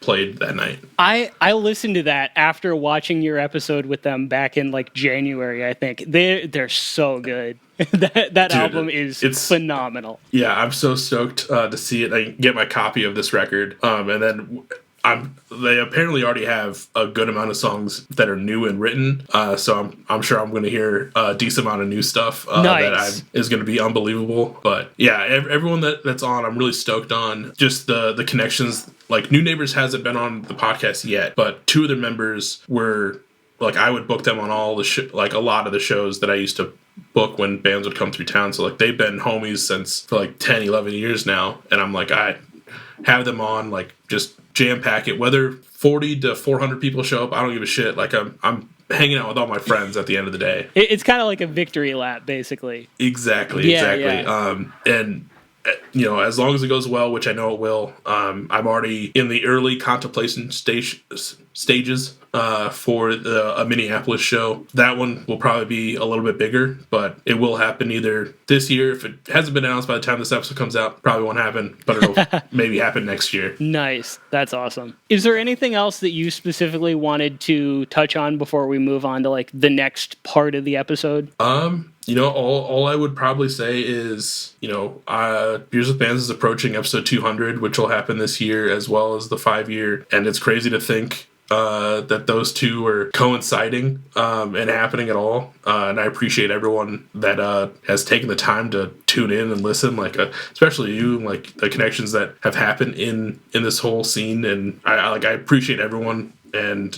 played that night. I listened to that after watching your episode with them back in like January, I think. They're so good. that Dude, album is phenomenal. Yeah, I'm so stoked to see it. I get my copy of this record. And then they apparently already have a good amount of songs that are new and written. So I'm sure I'm going to hear a decent amount of new stuff nice. that is going to be unbelievable. But yeah, everyone that's on, I'm really stoked on. Just the connections. Like New Neighbors hasn't been on the podcast yet, but 2 of their members were like, I would book them on all the like a lot of the shows that I used to book when bands would come through town. So like they've been homies for like 10, 11 years now. And I'm like, I have them on, like just jam pack it, whether 40 to 400 people show up, I don't give a shit. Like I'm hanging out with all my friends at the end of the day. It's kind of like a victory lap, basically. Exactly. Yeah. And as long as it goes well, which I know it will, I'm already in the early contemplation stages for a Minneapolis show. That one will probably be a little bit bigger, but it will happen either this year. If it hasn't been announced by the time this episode comes out, probably won't happen, but it'll maybe happen next year. Nice. That's awesome. Is there anything else that you specifically wanted to touch on before we move on to like the next part of the episode? All I would probably say is, Beers with Bands is approaching episode 200, which will happen this year, as well as the 5-year. And it's crazy to think that those two are coinciding and happening at all. And I appreciate everyone that has taken the time to tune in and listen, like especially you, like the connections that have happened in this whole scene. And I appreciate everyone, and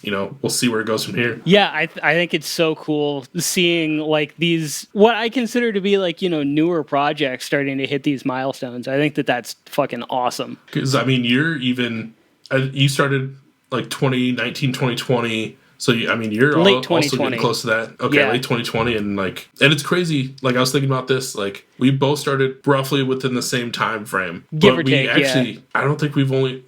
we'll see where it goes from here. Yeah, I think it's so cool seeing like these, what I consider to be like, newer projects starting to hit these milestones. I think that's fucking awesome. Because, you started like 2019, 2020. So, you're late also getting close to that. Okay, yeah. Late 2020. And it's crazy. Like, I was thinking about this. Like, we both started roughly within the same time frame. Give or take, yeah. I think we've only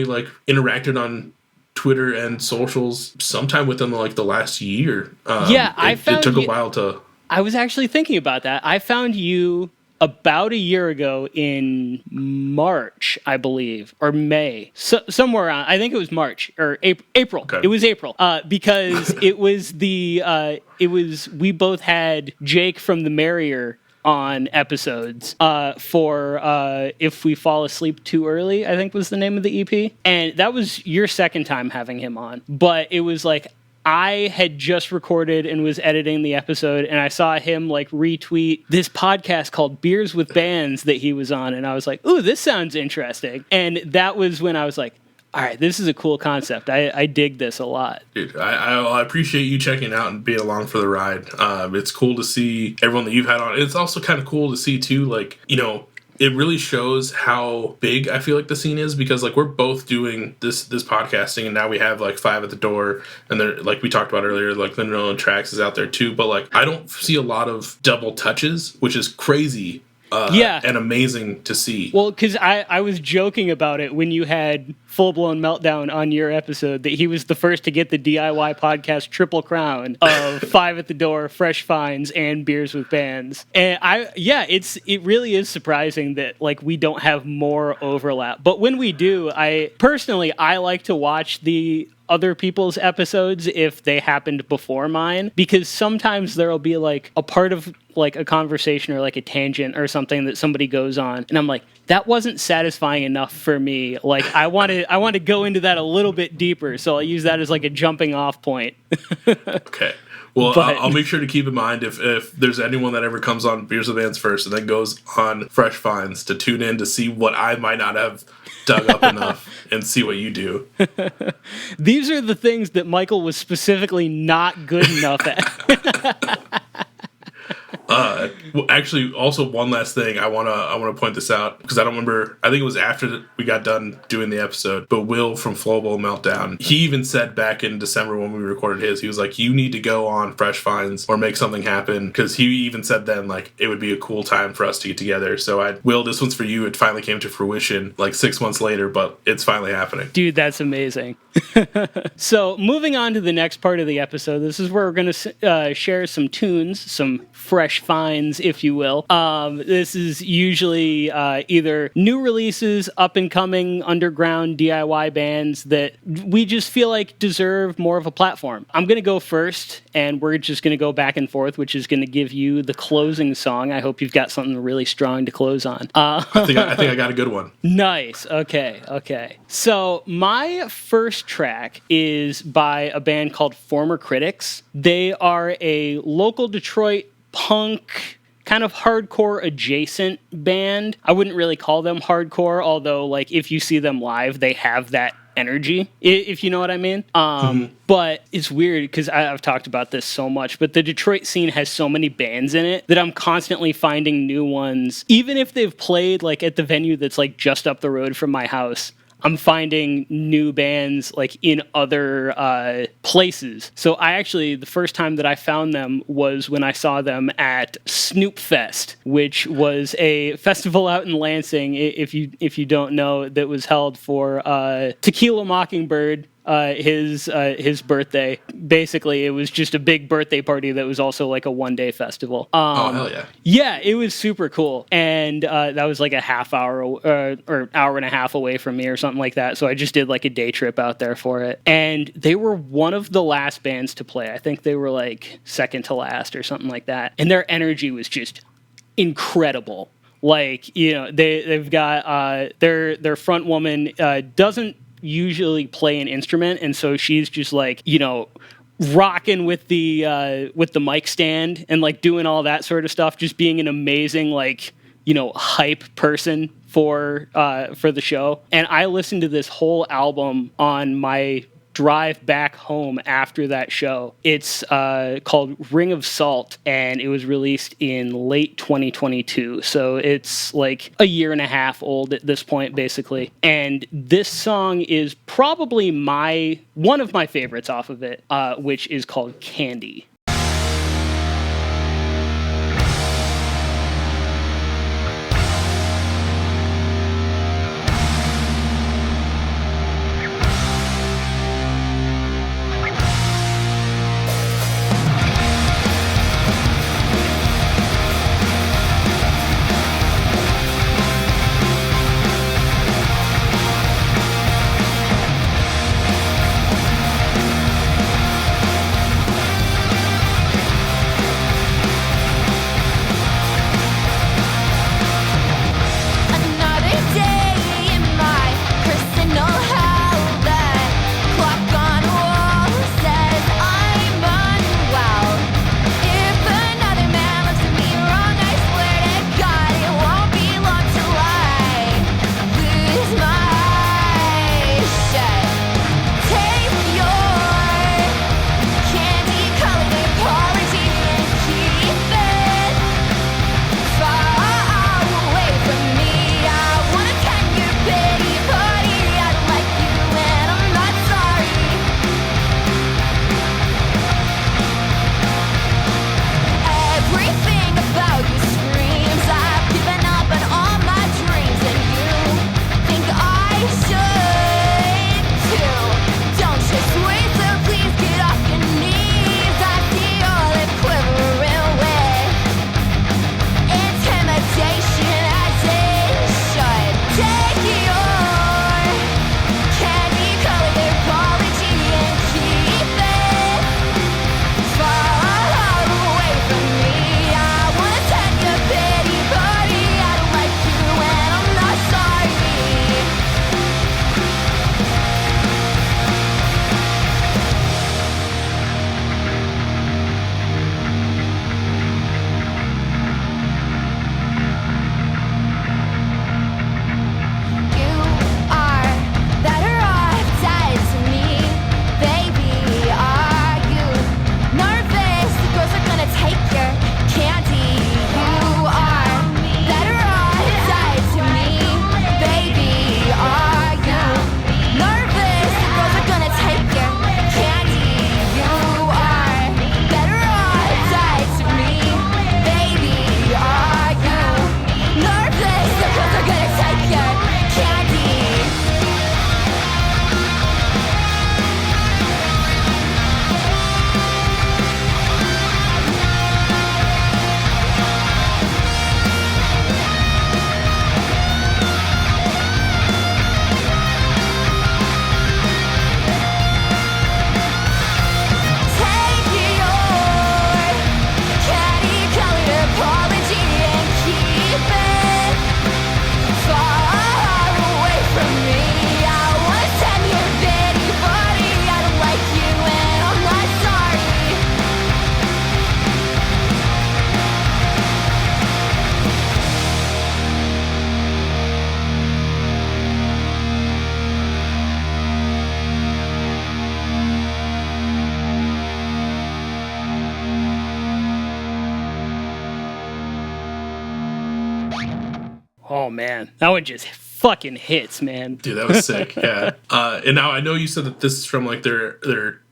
like interacted on Twitter and socials sometime within like the last year. It took a while to. I was actually thinking about that. I found you about a year ago in March, I believe, or May, somewhere around. I think it was March or April. Okay. It was April because it was we both had Jake from the Merrier on episodes for If We Fall Asleep Too Early, I think was the name of the EP. And that was your second time having him on. But it was like, I had just recorded and was editing the episode, and I saw him like retweet this podcast called Beers with Bands that he was on, and I was like, ooh, this sounds interesting. And that was when I was like, all right, this is a cool concept. I dig this a lot. Dude, I appreciate you checking out and being along for the ride. It's cool to see everyone that you've had on. It's also kind of cool to see, too, like, you know, it really shows how big I feel like the scene is, because like we're both doing this podcasting, and now we have like 5 at the door, and they're like we talked about earlier, like the Nolan Tracks is out there too, but like I don't see a lot of double touches, which is crazy. And amazing to see. Well, because I was joking about it when you had Full Blown Meltdown on your episode, that he was the first to get the DIY podcast triple crown of 5 at the Door, Fresh Finds, and Beers with Bands. And it really is surprising that like we don't have more overlap. But when we do, I like to watch the other people's episodes if they happened before mine, because sometimes there'll be like a part of like a conversation or like a tangent or something that somebody goes on, and I'm like, that wasn't satisfying enough for me. Like I want to go into that a little bit deeper, so I'll use that as like a jumping off point. Okay. Well, I'll make sure to keep in mind if there's anyone that ever comes on Beers with Bands first and then goes on Fresh Finds to tune in to see what I might not have dug up enough and see what you do. These are the things that Michael was specifically not good enough at. Well, actually, also one last thing, I wanna point this out, because I don't remember. I think it was after we got done doing the episode. But Will from Flowable Meltdown, he even said back in December when we recorded his, he was like, "You need to go on Fresh Finds or make something happen," because he even said then like it would be a cool time for us to get together. So Will, this one's for you. It finally came to fruition like 6 months later, but it's finally happening. Dude, that's amazing. So moving on to the next part of the episode, this is where we're going to share some tunes, some fresh finds, if you will. This is usually either new releases, up-and-coming underground DIY bands that we just feel like deserve more of a platform. I'm going to go first, and we're just going to go back and forth, which is going to give you the closing song. I hope you've got something really strong to close on. I think I got a good one. Nice. Okay. So my first track is by a band called Former Critics. They are a local Detroit punk, kind of hardcore adjacent band. I wouldn't really call them hardcore, although like if you see them live, they have that energy, if you know what I mean. But it's weird because I've talked about this so much, but the Detroit scene has so many bands in it that I'm constantly finding new ones. Even if they've played like at the venue that's like just up the road from my house, I'm finding new bands like in other places. So the first time that I found them was when I saw them at Snoop Fest, which was a festival out in Lansing, if you don't know, that was held for Tequila Mockingbird. His birthday. Basically, it was just a big birthday party that was also like a one-day festival. Oh, hell yeah. Yeah, it was super cool. And that was like a half hour or hour and a half away from me or something like that. So I just did like a day trip out there for it. And they were one of the last bands to play. I think they were like second to last or something like that. And their energy was just incredible. Like, you know, they've got their front woman doesn't usually play an instrument, and so she's just like, you know, rocking with the mic stand and like doing all that sort of stuff, just being an amazing like, you know, hype person for the show. And I listened to this whole album on my drive back home after that show. It's called Ring of Salt, and it was released in late 2022. So it's like a year and a half old at this point, basically. And this song is probably one of my favorites off of it, which is called Candy. Oh man, that one just fucking hits, man. Dude, that was sick. Yeah. And now I know you said that this is from like their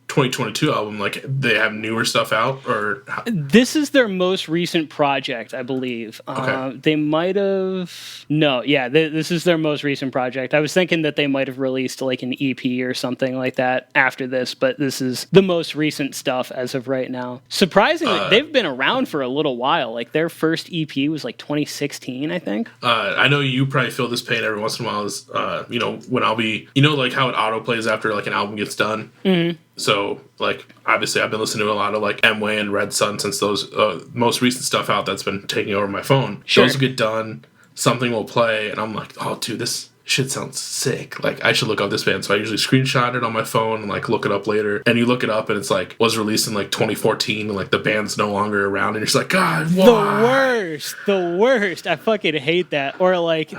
2022 album. Like they have newer stuff out, or This is their most recent project, I believe. Okay. They might have... No, yeah, this is their most recent project. I was thinking that they might have released like an EP or something like that after this, but this is the most recent stuff as of right now. Surprisingly, they've been around for a little while. Like their first EP was like 2016, I think. I know you probably feel this pain every once in a while. Is when I'll be, like how it auto plays after like an album gets done. Mm-hmm. So, like, obviously, I've been listening to a lot of, like, M-Way and Red Sun since those most recent stuff out that's been taking over my phone. Sure. Those will get done, something will play, and I'm like, oh, dude, this shit sounds sick. Like, I should look up this band. So I usually screenshot it on my phone and, like, look it up later. And you look it up, and it's, like, was released in, like, 2014, and, like, the band's no longer around, and you're just like, God, why? The worst. I fucking hate that. Or, like,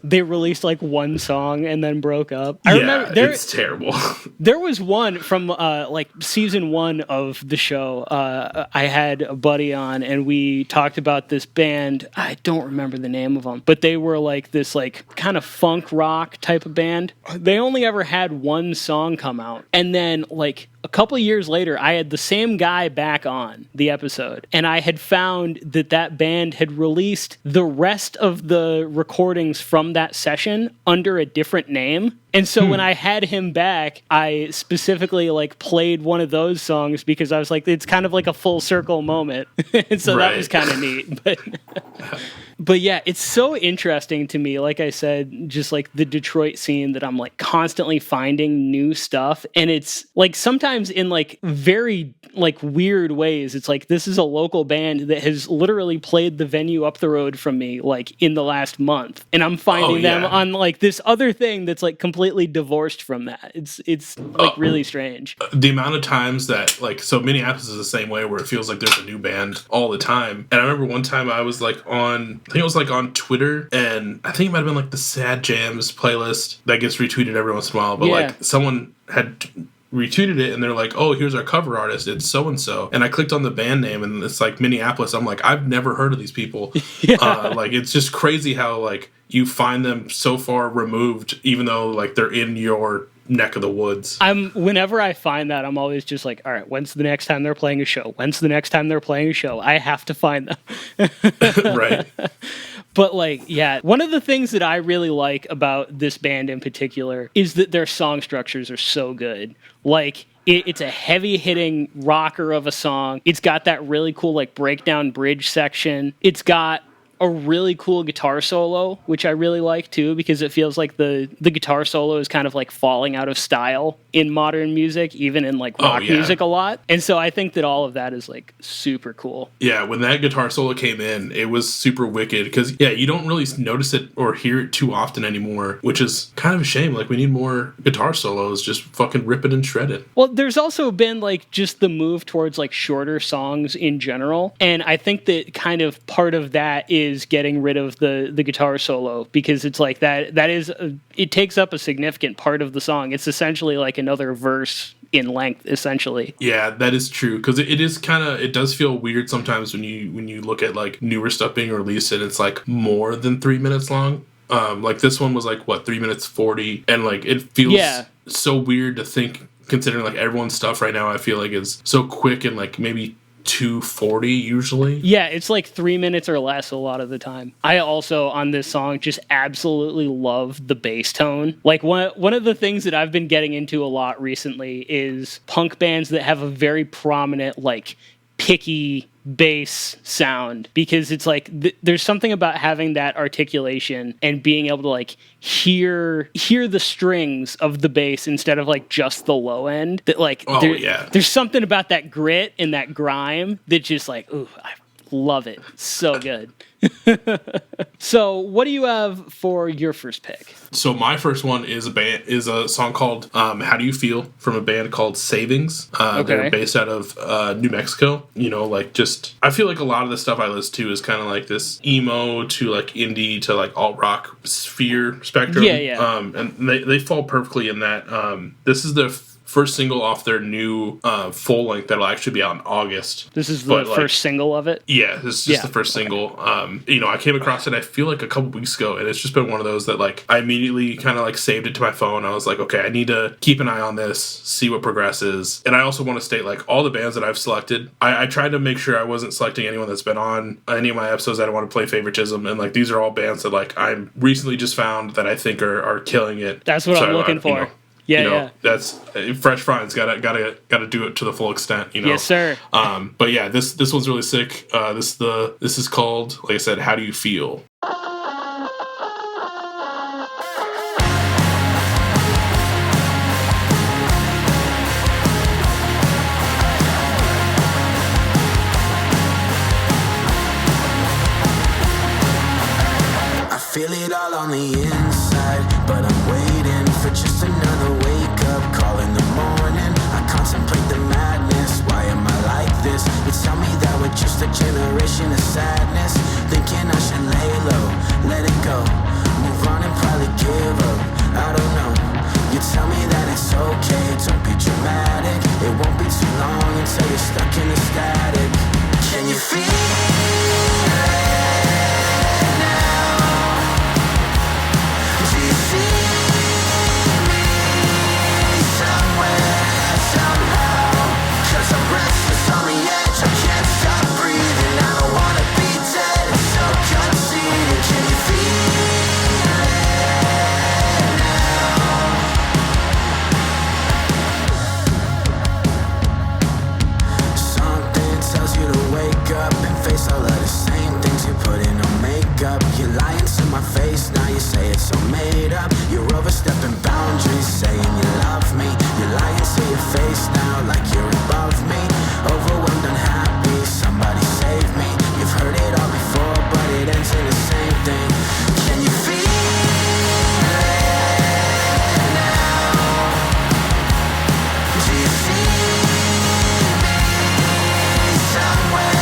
they released like one song and then broke up. I remember it's terrible. There was one from like season 1 of the show. I had a buddy on and we talked about this band. I don't remember the name of them, but they were like this like kind of funk rock type of band. They only ever had one song come out, and then like a couple of years later, I had the same guy back on the episode, and I had found that band had released the rest of the recordings from that session under a different name. And so when I had him back, I specifically like played one of those songs because I was like, it's kind of like a full circle moment. And so that was kind of neat. But yeah, it's so interesting to me. Like I said, just like the Detroit scene, that I'm like constantly finding new stuff. And it's like sometimes in like very like weird ways. It's like, this is a local band that has literally played the venue up the road from me like in the last month. And I'm finding them on like this other thing that's like completely divorced from that. It's like really strange. The amount of times that like, so Minneapolis is the same way where it feels like there's a new band all the time. And I remember one time I was like I think it was like on Twitter, and I think it might have been like the Sad Jams playlist that gets retweeted every once in a while, but like someone had retweeted it and they're like, oh, here's our cover artist, it's so and so, and I clicked on the band name and it's like Minneapolis. I'm like, I've never heard of these people. Like it's just crazy how like you find them so far removed even though like they're in your neck of the woods. Whenever I find that, I'm always just like, all right, when's the next time they're playing a show? When's the next time they're playing a show? I have to find them. Right. But like, yeah, one of the things that I really like about this band in particular is that their song structures are so good. Like, it's a heavy-hitting rocker of a song. It's got that really cool like breakdown bridge section. It's got a really cool guitar solo, which I really like too, because it feels like the guitar solo is kind of like falling out of style in modern music, even in like rock music a lot. And so I think that all of that is like super cool. Yeah, when that guitar solo came in, it was super wicked because you don't really notice it or hear it too often anymore, which is kind of a shame. Like we need more guitar solos, just fucking rip it and shred it. Well, there's also been like just the move towards like shorter songs in general. And I think that kind of part of that is getting rid of the guitar solo, because it's like it takes up a significant part of the song. It's essentially like another verse in length, essentially. Yeah, that is true, because it does feel weird sometimes when you look at like newer stuff being released and it's like more than 3 minutes long. Like this one was like 3 minutes 40, and like it feels so weird to think, considering like everyone's stuff right now I feel like is so quick and like maybe 2:40 usually. Yeah, it's like 3 minutes or less a lot of the time. I also, on this song, just absolutely love the bass tone. Like, one of the things that I've been getting into a lot recently is punk bands that have a very prominent, like, picky bass sound, because it's like there's something about having that articulation and being able to like hear the strings of the bass instead of like just the low end, that like there's something about that grit and that grime that just like, ooh, I love it. So good. So what do you have for your first pick? So my first one is a song called How Do You Feel, from a band called Savings. They're based out of New Mexico. You know, like just, I feel like a lot of the stuff I listen to is kind of like this emo to like indie to like alt rock sphere spectrum. Yeah. And they fall perfectly in that. This is first single off their new full length that'll actually be out in August. This is the first single of it? Yeah, this is just the first single. I came across it, I feel like a couple weeks ago, and it's just been one of those that like I immediately kind of like saved it to my phone. I was like, okay, I need to keep an eye on this, see what progresses. And I also want to state, like, all the bands that I've selected, I tried to make sure I wasn't selecting anyone that's been on any of my episodes. I don't want to play favoritism, and like these are all bands that like I recently just found that I think are killing it. That's what I'm looking for. That's Fresh Finds. Gotta do it to the full extent. Yes, sir. But yeah, this one's really sick. This is called, like I said, How Do You Feel? Feel it all on the inside, but I'm waiting for just another wake-up call in the morning. I contemplate the madness, why am I like this? You tell me that we're just a generation of sadness, thinking I should lay low, let it go, move on and probably give up, I don't know. You tell me that it's okay, don't be dramatic, it won't be too long until you're stuck in the static. Can you feel it? All of the same things you put in on makeup. You're lying to my face, now you say it's all made up. You're overstepping boundaries, saying you love me. You're lying to your face now, like you're above me. Overwhelmed, unhappy, somebody save me. You've heard it all before, but it ends in the same thing. Can you feel it now? Do you see me somewhere?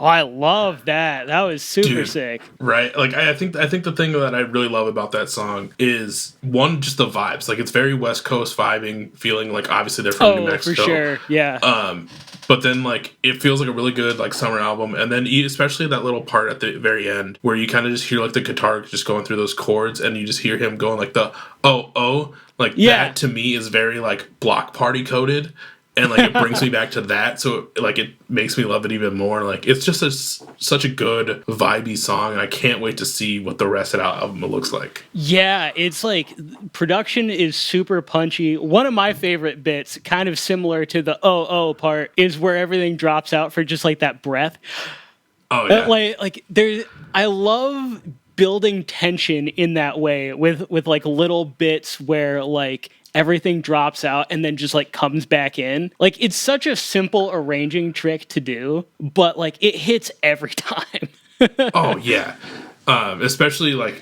Oh, I love that. That was super sick. Right? Like I think the thing that I really love about that song is one, just the vibes. Like it's very West Coast vibing, feeling like obviously they're from New Mexico. For sure. Yeah. But then like it feels like a really good like summer album, and then especially that little part at the very end where you kind of just hear like the guitar just going through those chords, and you just hear him going like the like that to me is very like Block Party coded. And like it brings me back to that, so like it makes me love it even more. Like it's just such a good vibey song, and I can't wait to see what the rest of the album looks like. Yeah, it's like production is super punchy. One of my favorite bits, kind of similar to the part, is where everything drops out for just like that breath. Oh yeah, like there. I love building tension in that way with like little bits where like everything drops out and then just like comes back in. Like it's such a simple arranging trick to do, but like it hits every time. Oh yeah. Especially like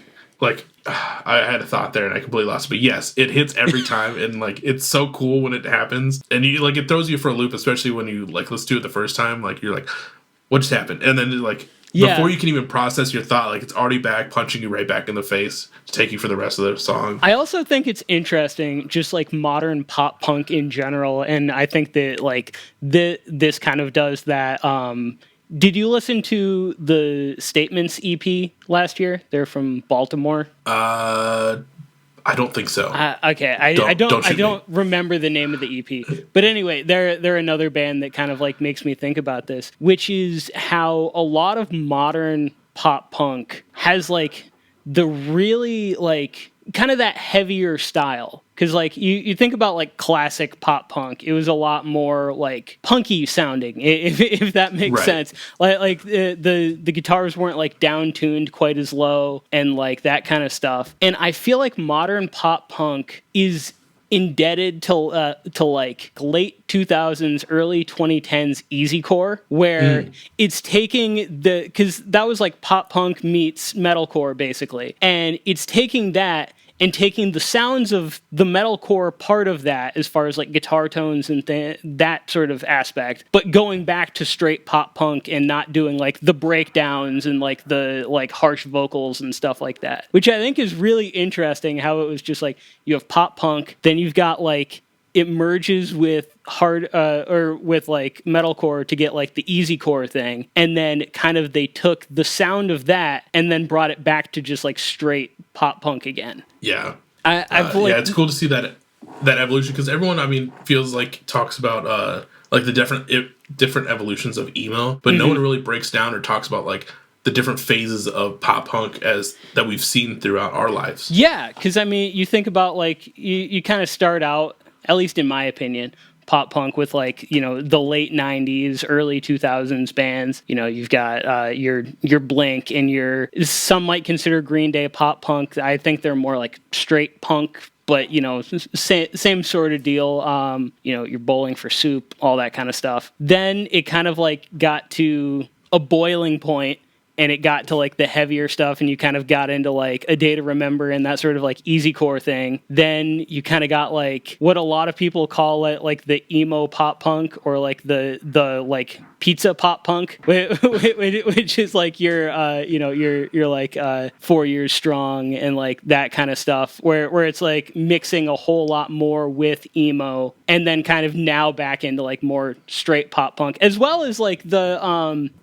I had a thought there and I completely lost it, but yes, it hits every time, and like it's so cool when it happens, and you like it throws you for a loop, especially when you like let's do it the first time, like you're like, what just happened? And then like Yeah. Before you can even process your thought, like it's already back, punching you right back in the face to take you for the rest of the song. I also think it's interesting, just like modern pop punk in general, and I think that like this kind of does that. Did you listen to the Statements EP last year? They're from Baltimore. I don't think so. Okay, I don't remember the name of the EP, but anyway, they're another band that kind of like makes me think about this, which is how a lot of modern pop punk has like the really like kind of that heavier style. Because like you think about like classic pop punk, it was a lot more like punky sounding, if that makes sense. Like the guitars weren't like down tuned quite as low and like that kind of stuff. And I feel like modern pop punk is indebted to like late 2000s, early 2010s easycore, where it's taking because that was like pop punk meets metalcore basically, and it's taking that and taking the sounds of the metalcore part of that, as far as like guitar tones and that sort of aspect, but going back to straight pop punk and not doing like the breakdowns and like the like harsh vocals and stuff like that, which I think is really interesting. How it was just like you have pop punk, then you've got like it merges with hard or with like metalcore to get like the easycore thing, and then kind of they took the sound of that and then brought it back to just like straight pop punk again. Yeah, yeah, it's cool to see that evolution, because everyone, I mean, feels like talks about like the different evolutions of emo, but no one really breaks down or talks about like the different phases of pop punk as that we've seen throughout our lives. Yeah, because I mean, you think about like you kind of start out, at least in my opinion, pop punk with like, you know, the late 90s, early 2000s bands. You know, you've got your Blink and some might consider Green Day pop punk. I think they're more like straight punk, but, you know, same sort of deal. You know, you're Bowling for Soup, all that kind of stuff. Then it kind of like got to a boiling point, and it got to like the heavier stuff, and you kind of got into like A Day to Remember and that sort of like easycore thing. Then you kind of got like what a lot of people call it like the emo pop punk, or like the like pizza pop punk, which is like you're like 4 Years Strong and like that kind of stuff, where it's like mixing a whole lot more with emo, and then kind of now back into like more straight pop punk, as well as like the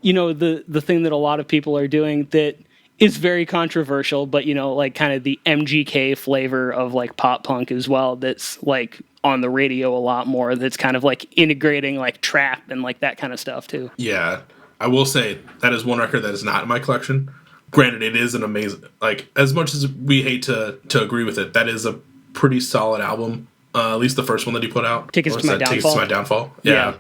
the thing that a lot of people are doing that is very controversial, but you know, like kind of the MGK flavor of like pop punk as well, that's like on the radio a lot more, that's kind of like integrating like trap and like that kind of stuff too. Yeah, I will say that is one record that is not in my collection. Granted, it is an amazing, like, as much as we hate to agree with it, that is a pretty solid album. At least the first one that he put out. Tickets to My Downfall. Yeah.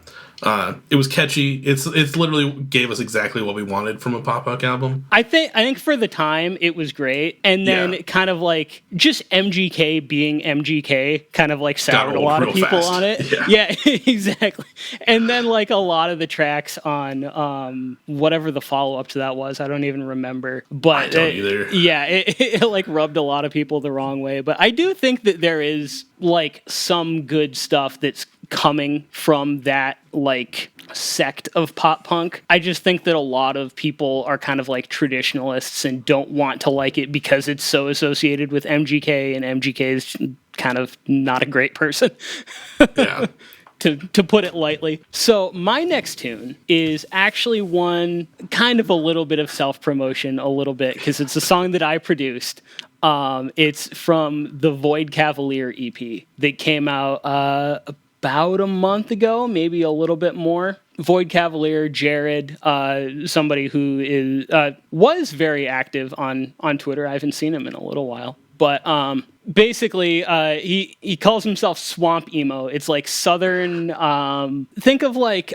It was catchy. It's literally gave us exactly what we wanted from a pop punk album. I think for the time it was great, and then kind of like just MGK being MGK kind of like soured a lot of people on it. Yeah, exactly. And then like a lot of the tracks on whatever the follow up to that was, I don't even remember. But I don't either. Yeah, it like rubbed a lot of people the wrong way. But I do think that there is like some good stuff that's coming from that like sect of pop punk. I just think that a lot of people are kind of like traditionalists and don't want to like it because it's so associated with MGK, and MGK is kind of not a great person. Yeah. To put it lightly. So my next tune is actually one kind of a little bit of self-promotion, a little bit, because it's a song that I produced. It's from the Void Cavalier EP that came out about a month ago, maybe a little bit more. Void Cavalier, Jared, somebody who was very active on Twitter. I haven't seen him in a little while. But basically, he calls himself swamp emo. It's like southern. Think of like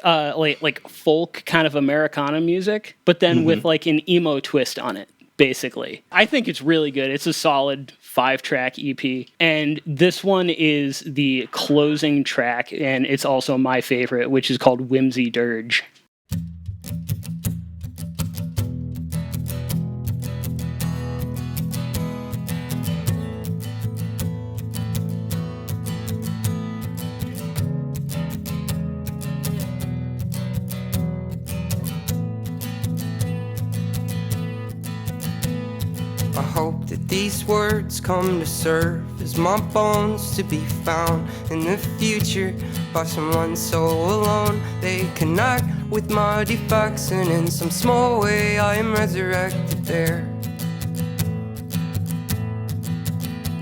folk kind of Americana music, but then with like an emo twist on it. Basically, I think it's really good. It's a solid 5-track EP, and this one is the closing track, and it's also my favorite, which is called Whimsy Dirge. I hope that these words come to serve as my bones to be found in the future by someone so alone they connect with my defects, and in some small way I am resurrected there.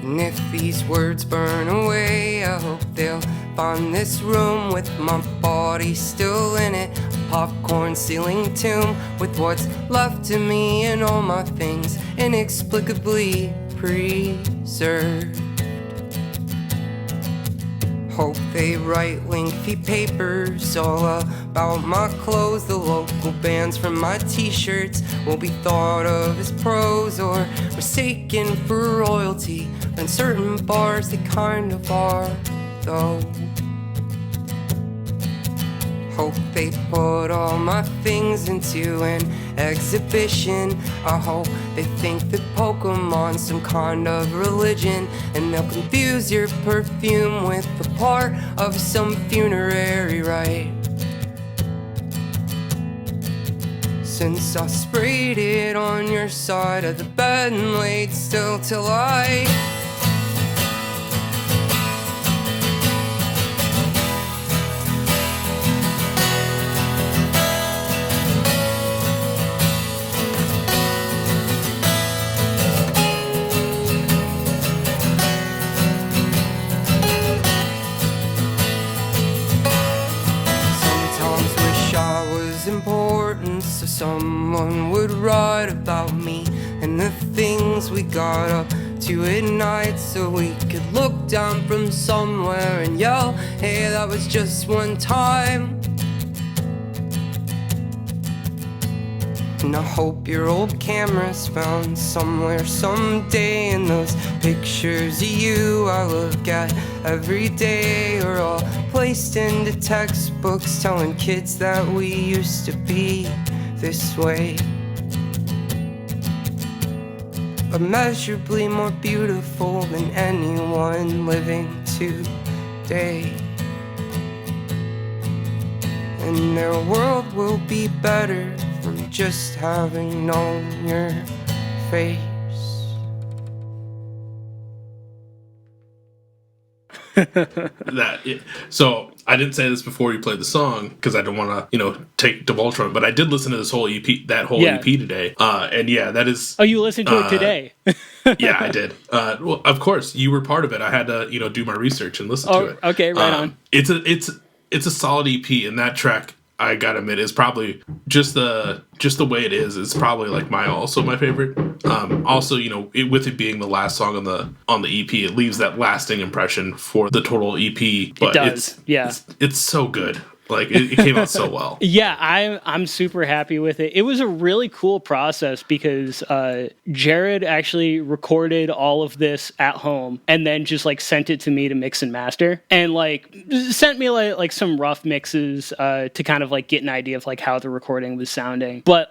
And if these words burn away, I hope they'll find this room with my body still in it, a popcorn ceiling tomb with what's left of me and all my things inexplicably preserved. Hope they write lengthy papers all about my clothes. The local bands from my t-shirts will be thought of as pros or mistaken for royalty. In certain bars they kind of are, though. Hope they put all my things into an exhibition. I hope they think that Pokemon's some kind of religion, and they'll confuse your perfume with a part of some funerary rite. Since I sprayed it on your side of the bed and laid still till I important, so someone would write about me and the things we got up to at night, so we could look down from somewhere and yell, hey, that was just one time. And I hope your old camera's found somewhere someday, and those pictures of you I look at every day are all placed into textbooks telling kids that we used to be this way. Immeasurably more beautiful than anyone living today. And their world will be better from just having known your face. So I didn't say this before you played the song because I don't want to, take divulge from it. But I did listen to this whole EP, EP today. And yeah, that is. Oh, you listened to it today? Yeah, I did. Well, of course, you were part of it. I had to, do my research and listen to it. Okay, right on. It's a solid EP, and that track, I gotta admit, is probably just the way it is. It's probably like my favorite. Also, with it being the last song on the EP, it leaves that lasting impression for the total EP. But it does. It's so good. Like it came out so well. Yeah, I'm super happy with it. It was a really cool process because Jared actually recorded all of this at home and then just sent it to me to mix and master, and sent me like some rough mixes to kind of get an idea of how the recording was sounding. But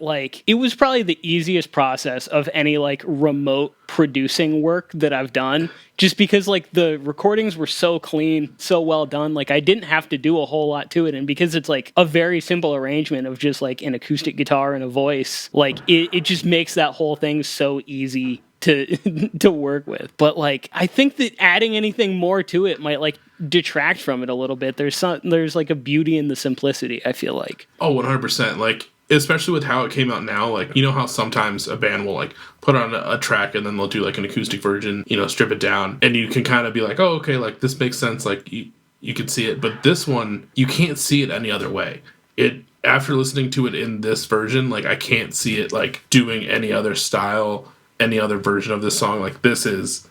it was probably the easiest process of any remote producing work that I've done, just because the recordings were so clean, so well done. I didn't have to do a whole lot to it, and because it's a very simple arrangement of just an acoustic guitar and a voice, it just makes that whole thing so easy to work with. But I think that adding anything more to it might detract from it a little bit. There's a beauty in the simplicity, I feel like. Oh, 100%. Especially with how it came out now, how sometimes a band will put on a track and then they'll do an acoustic version, strip it down, and you can kind of be oh, okay, this makes sense, you can see it. But this one, you can't see it any other way. After listening to it in this version, I can't see it doing any other style, any other version of this song. This is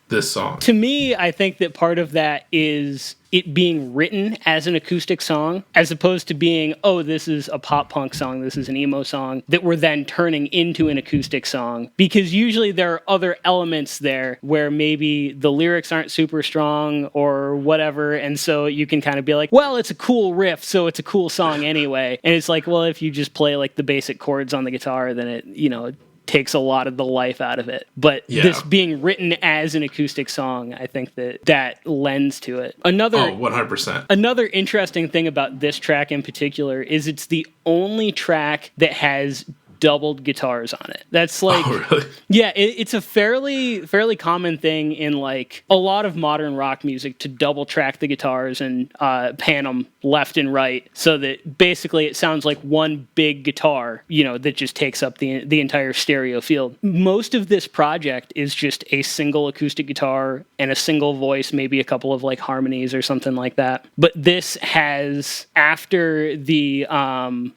this song. To me, I think that part of that is it being written as an acoustic song, as opposed to being, oh, this is a pop punk song, this is an emo song, that we're then turning into an acoustic song. Because usually there are other elements there where maybe the lyrics aren't super strong or whatever, and so you can kind of be well, it's a cool riff, so it's a cool song anyway. And it's well, if you just play the basic chords on the guitar, then it, takes a lot of the life out of it. But this being written as an acoustic song, I think that lends to it. 100%. Another interesting thing about this track in particular is it's the only track that has doubled guitars on it. That's like, Oh, really? yeah, it's a fairly common thing in like a lot of modern rock music to double track the guitars and pan them left and right, so that basically it sounds like one big guitar, you know, that just takes up the entire stereo field. Most of this project is just a single acoustic guitar and a single voice, maybe a couple of like harmonies or something like that. But this has, after the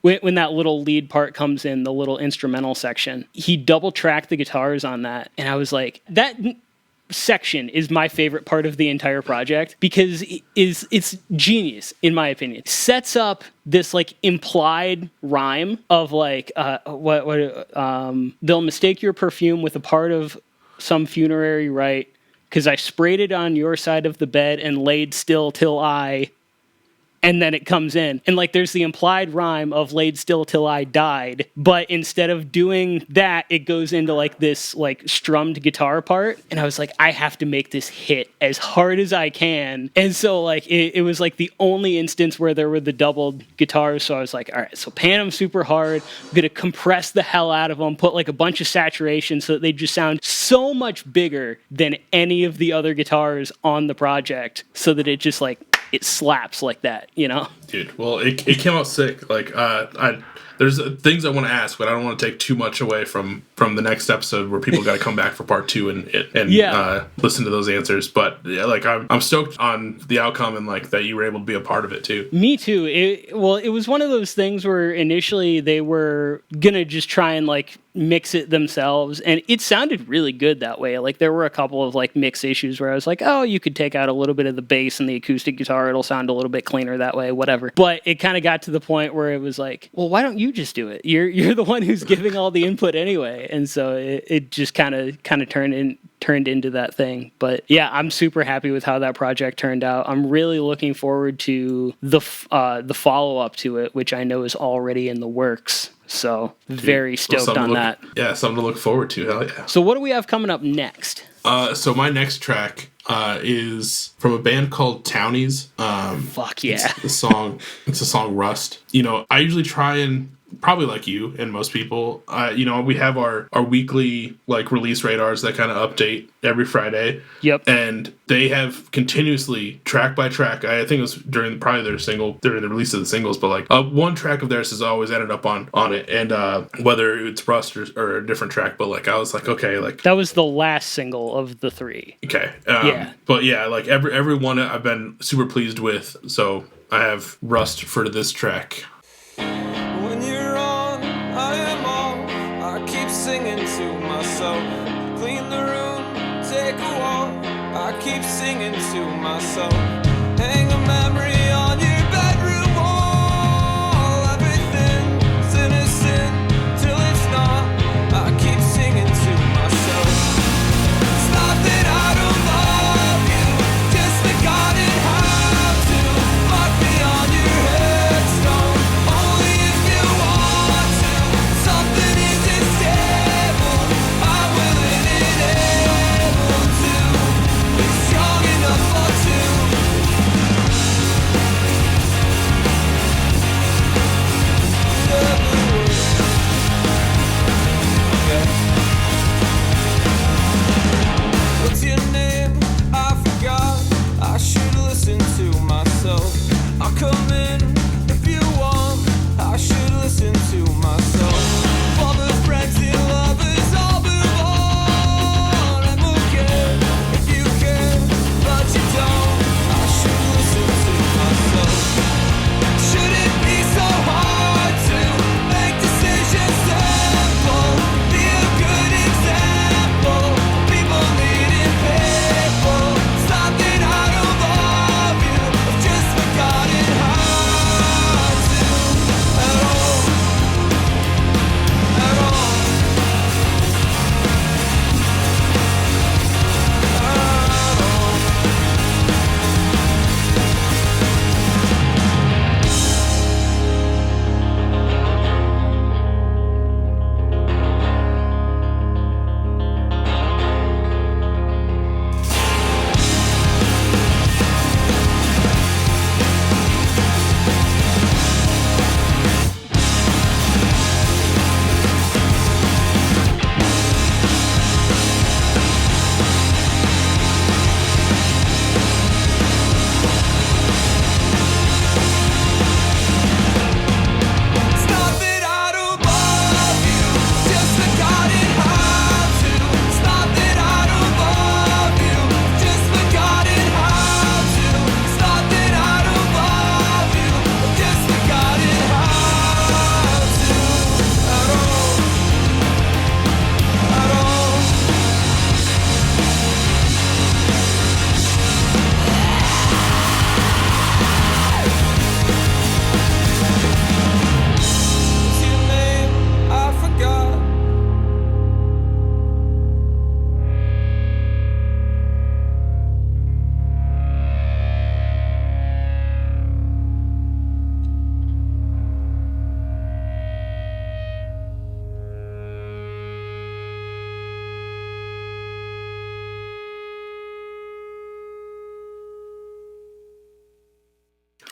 when that little lead part comes in, the little instrumental section, he double tracked the guitars on that, and I was like, that section is my favorite part of the entire project, because it's genius in my opinion. It sets up this like implied rhyme of like they'll mistake your perfume with a part of some funerary rite, because I sprayed it on your side of the bed and laid still till I. And then it comes in, and like there's the implied rhyme of laid still till I died, but instead of doing that, it goes into like this like strummed guitar part, and I was like, I have to make this hit as hard as I can. And so like it was like the only instance where there were the doubled guitars, so I was like, all right, so pan them super hard, I'm gonna compress the hell out of them, put like a bunch of saturation so that they just sound so much bigger than any of the other guitars on the project, so that it just like it slaps like that, you know? Dude, well, it came out sick. Like, there's things I want to ask, but I don't want to take too much away from the next episode where people got to come back for part 2 and listen to those answers. But yeah, like I'm stoked on the outcome, and like that you were able to be a part of it too. Me too. It was one of those things where initially they were gonna just try and like mix it themselves, and it sounded really good that way. Like there were a couple of like mix issues where I was like, oh, you could take out a little bit of the bass and the acoustic guitar, it'll sound a little bit cleaner that way, whatever. But it kind of got to the point where it was like, well, why don't you just do it? You're the one who's giving all the input anyway. And so it just kind of turned into that thing. But yeah, I'm super happy with how that project turned out. I'm really looking forward to the follow-up to it, which I know is already in the works. So very stoked on that. Yeah, something to look forward to. Hell yeah. So what do we have coming up next? So my next track is from a band called Townies. Fuck yeah. It's a song Rust. You know, I usually try and, probably like you and most people, you know, we have our weekly like release radars that kind of update every Friday. Yep. And they have continuously, track by track, I think it was during the release of the singles, but like one track of theirs has always ended up on it. And whether it's Rust or a different track, but like I was like, okay, like that was the last single of the 3. Okay. Yeah. But yeah, like every one I've been super pleased with. So I have Rust for this track. When you're on, I am on. I keep singing to myself. Clean the room, take a walk. I keep singing to myself. Hang a memory on your bedroom wall. Everything's innocent till it's not. I keep singing to myself. It's not that I don't love you, just forgotten how to. Mark me on your headstone, only if you want to. Something isn't stable, I'm willing and able to be strong enough for two.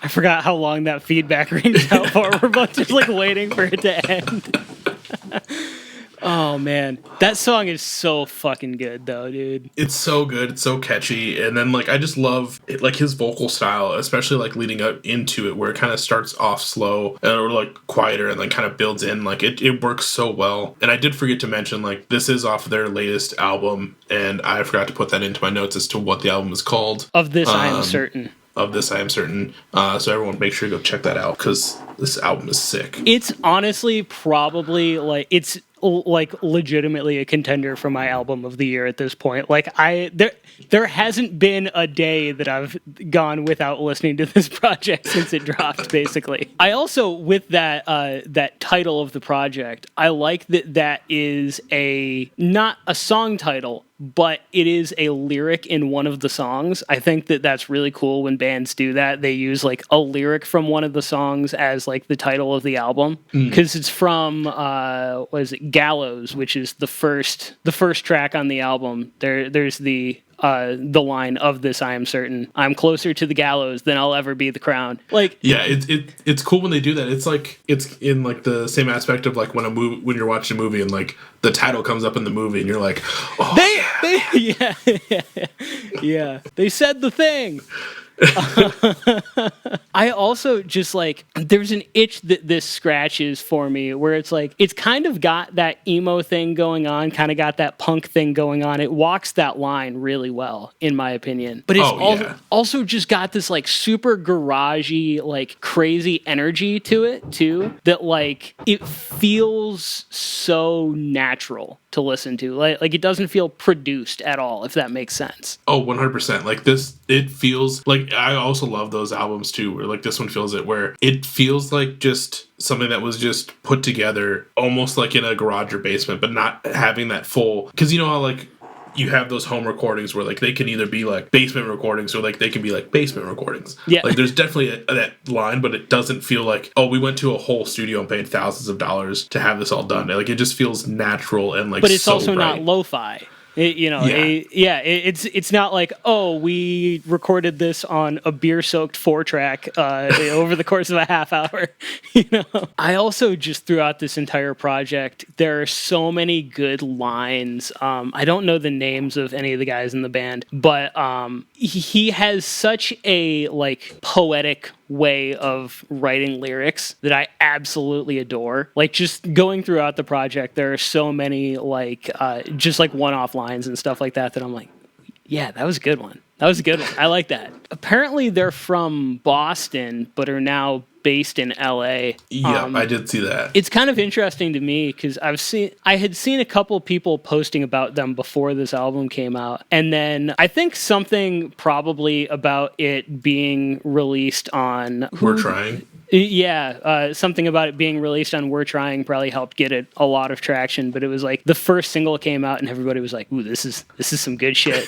I forgot how long that feedback rings out for. We're both just like waiting for it to end. Oh man, that song is so fucking good though, dude. It's so good, it's so catchy, and then like I just love it, like his vocal style, especially like leading up into it, where it kind of starts off slow or like quieter, and then kind of builds in. Like it works so well. And I did forget to mention, like, this is off their latest album, and I forgot to put that into my notes as to what the album is called. Of this, I am certain. Of this, I am certain. So everyone, make sure to go check that out because this album is sick. It's honestly probably like it's like legitimately a contender for my album of the year at this point. Like there hasn't been a day that I've gone without listening to this project since it dropped, basically. I also, with that that title of the project, I like that is not a song title, but it is a lyric in one of the songs. I think that's really cool when bands do that. They use like a lyric from one of the songs as like the title of the album, because it's from what is it, Gallows, which is the first track on the album. There's the line of this, I am certain, I'm closer to the gallows than I'll ever be the crown. Like, yeah, it's cool when they do that. It's like it's in like the same aspect of like when you're watching a movie and like the title comes up in the movie and you're like, oh, yeah, they said the thing. I also just like, there's an itch that this scratches for me where it's like, it's kind of got that emo thing going on, kind of got that punk thing going on. It walks that line really well, in my opinion. But it's also just got this like super garagey, like crazy energy to it too, that like it feels so natural to listen to. Like it doesn't feel produced at all, if that makes sense. Oh, 100%. Like this, it feels like, I also love those albums too, where like this one feels it, where it feels like just something that was just put together almost like in a garage or basement, but not having that full, because you know how like you have those home recordings where like they can either be like basement recordings or like they can be like basement recordings. Yeah. Like there's definitely that line, but it doesn't feel like, oh, we went to a whole studio and paid thousands of dollars to have this all done. Like it just feels natural and like, but it's so also right. not lo-fi. It's not like, oh, we recorded this on a beer-soaked 4-track over the course of a half hour. You know, I also just throughout this entire project, there are so many good lines. I don't know the names of any of the guys in the band, but he has such a like poetic way of writing lyrics that I absolutely adore. Like just going throughout the project, there are so many like just like one-off lines and stuff like that I'm like, yeah, that was a good one. That was a good one. I like that. Apparently they're from Boston, but are now based in LA. Yeah, I did see that. It's kind of interesting to me because I had seen a couple people posting about them before this album came out. And then I think something probably about it being released on We're Trying. Yeah, something about it being released on We're Trying probably helped get it a lot of traction, but it was like the first single came out and everybody was like, ooh, this is some good shit.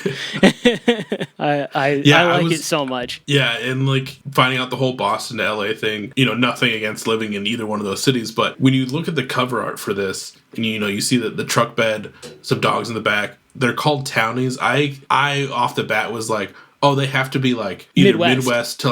I like it so much. Yeah, and like finding out the whole Boston to LA thing, you know, nothing against living in either one of those cities, but when you look at the cover art for this, and you know, you see that the truck bed, some dogs in the back, they're called townies. I off the bat was like, oh, they have to be like either Midwest to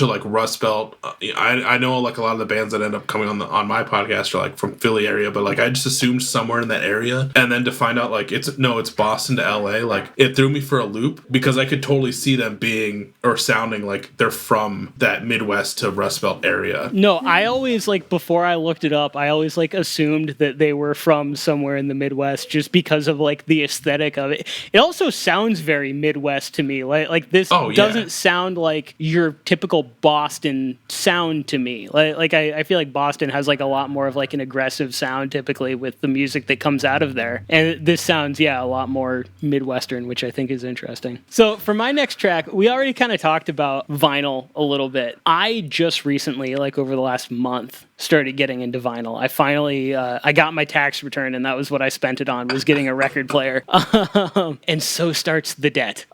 like Rust Belt. I know like a lot of the bands that end up coming on my podcast are like from Philly area, but like I just assumed somewhere in that area, and then to find out like it's Boston to LA, like it threw me for a loop because I could totally see them being or sounding like they're from that Midwest to Rust Belt area. No, I always like before I looked it up, I always like assumed that they were from somewhere in the Midwest just because of like the aesthetic of it. It also sounds very Midwest to me, like this doesn't sound like your typical Boston sound to me. Like I feel like Boston has like a lot more of like an aggressive sound typically with the music that comes out of there. And this sounds, a lot more Midwestern, which I think is interesting. So for my next track, we already kind of talked about vinyl a little bit. I just recently, like over the last month, started getting into vinyl. I finally, I got my tax return and that was what I spent it on, was getting a record player. And so starts the debt.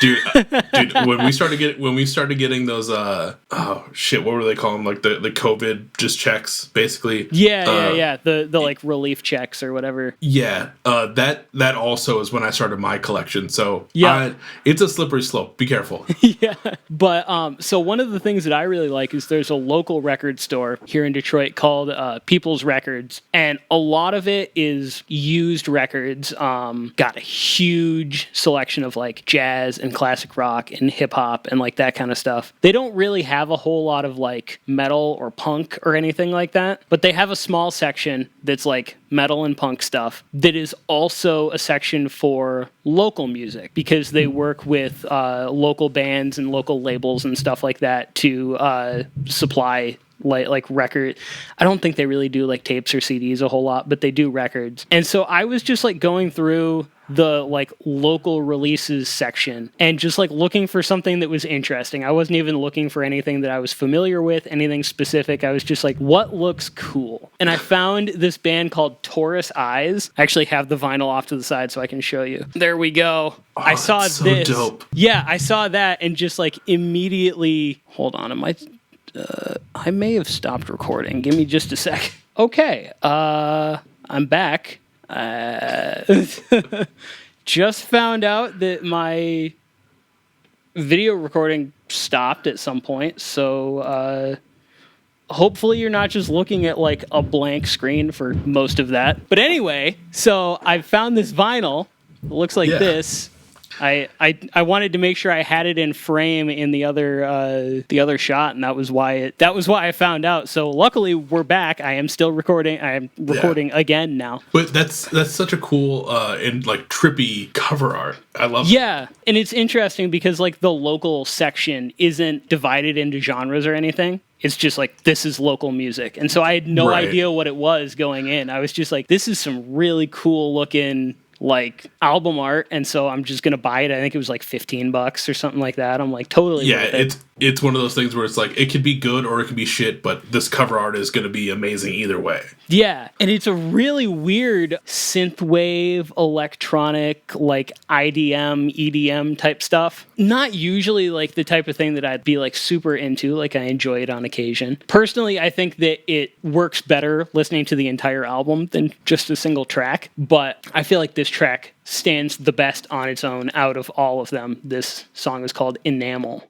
Dude, Dude, when we started getting those oh shit, what were they calling them? Like the COVID just checks, basically. Yeah. The like relief checks or whatever. Yeah. That also is when I started my collection. So yeah, it's a slippery slope. Be careful. Yeah. But so one of the things that I really like is there's a local record store here in Detroit called People's Records, and a lot of it is used records. Got a huge selection of like jazz and classic rock and hip hop and like that kind of stuff. They don't really have a whole lot of like metal or punk or anything like that, but they have a small section that's like metal and punk stuff that is also a section for local music, because they work with local bands and local labels and stuff like that to supply like record. I don't think they really do like tapes or CDs a whole lot, but they do records. And so I was just like going through the like local releases section and just like looking for something that was interesting. I wasn't even looking for anything that I was familiar with, anything specific. I was just like, what looks cool? And I found this band called Taurus Eyes. I actually have the vinyl off to the side so I can show you. There we go. Oh, I saw that's so this. dope. Yeah, I saw that and just like immediately, hold on, I may have stopped recording. Give me just a sec. Okay, I'm back. Just found out that my video recording stopped at some point, so hopefully you're not just looking at like a blank screen for most of that. But anyway, so I found this vinyl. It looks like this. I wanted to make sure I had it in frame in the other shot, and that was why I found out. So luckily we're back. I am still recording. I am recording again now. But that's such a cool and like trippy cover art. I love it. Yeah, and it's interesting because like the local section isn't divided into genres or anything. It's just like, this is local music. And so I had no idea what it was going in. I was just like, this is some really cool looking like album art, and so I'm just gonna buy it. I think it was like $15 or something like that. I'm like, totally worth it. It's one of those things where it's like, it could be good or it could be shit, but this cover art is gonna be amazing either way. Yeah, and it's a really weird synthwave, electronic, like IDM, EDM type stuff. Not usually like the type of thing that I'd be like super into, like I enjoy it on occasion. Personally, I think that it works better listening to the entire album than just a single track, but I feel like this track stands the best on its own out of all of them. This song is called Enamel.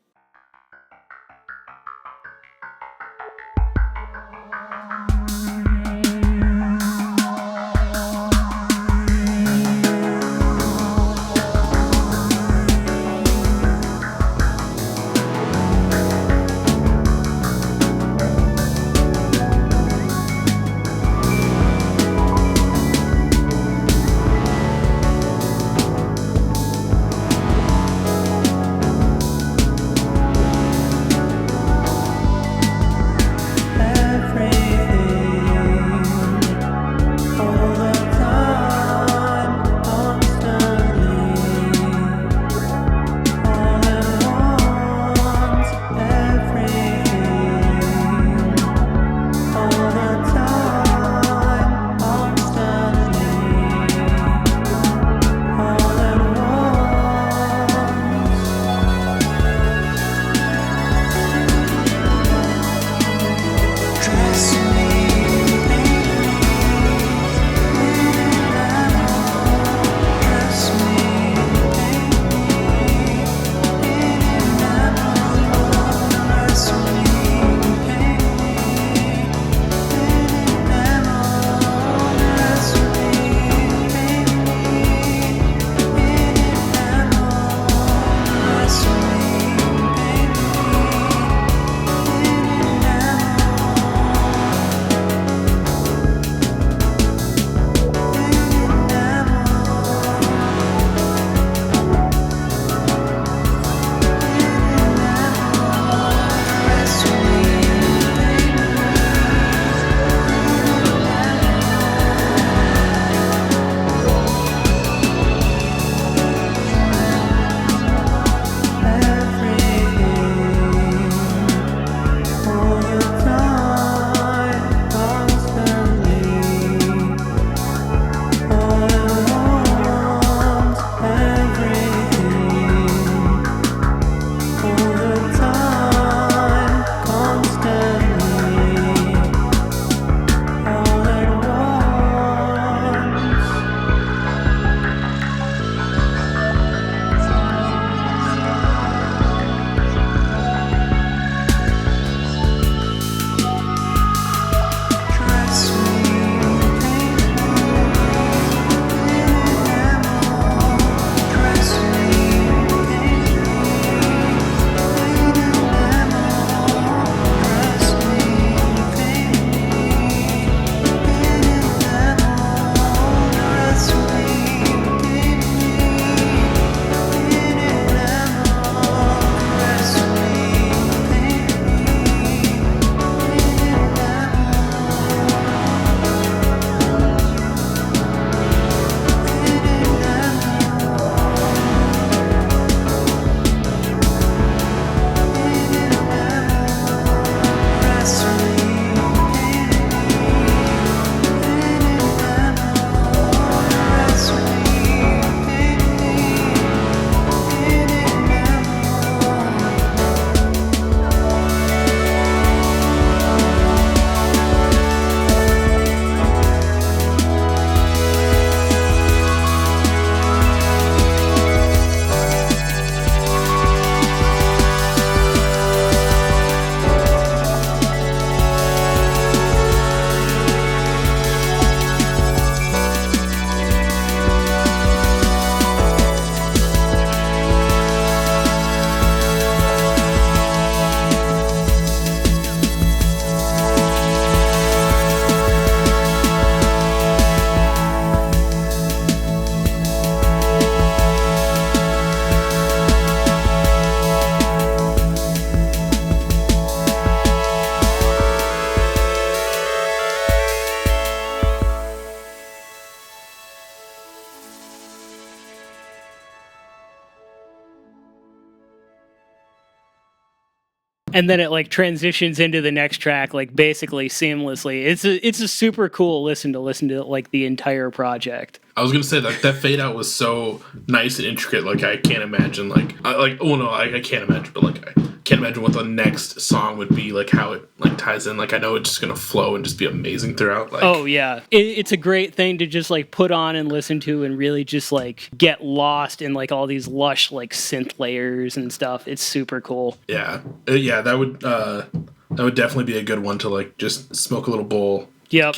And then it like transitions into the next track like basically seamlessly. It's a super cool listen to like the entire project. I was gonna say that fade out was so nice and intricate. Like I can't imagine I can't imagine, but like I can't imagine what the next song would be, like how it like ties in. Like I know it's just gonna flow and just be amazing throughout. Like, oh yeah, it's a great thing to just like put on and listen to and really just like get lost in like all these lush like synth layers and stuff. It's super cool. Yeah, that would definitely be a good one to like just smoke a little bowl. Yep.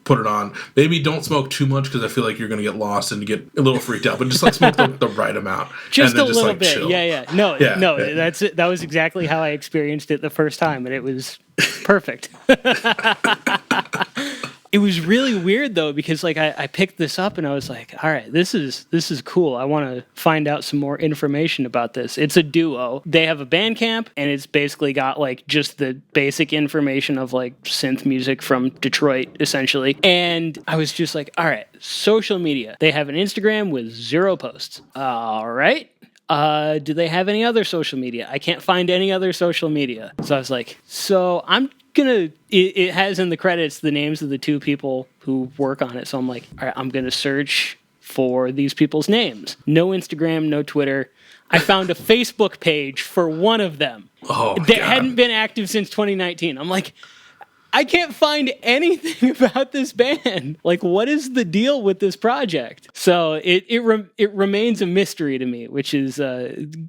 Put it on. Maybe don't smoke too much because I feel like you're going to get lost and get a little freaked out. But just like smoke the right amount. Just and then a little like, bit. chill. Yeah. No. That's it. That was exactly how I experienced it the first time, and it was perfect. It was really weird though because like I picked this up and I was like, all right, this is cool. I want to find out some more information about this. It's a duo. They have a Bandcamp and it's basically got like just the basic information of like synth music from Detroit essentially. And I was just like, all right, social media. They have an Instagram with 0 posts. All right. Do they have any other social media? I can't find any other social media. So I was like, it has in the credits the names of the 2 people who work on it. So I'm like, all right, I'm going to search for these people's names. No Instagram, no Twitter. I found a Facebook page for one of them that hadn't been active since 2019. I'm like, I can't find anything about this band. Like, what is the deal with this project? So it remains a mystery to me, which is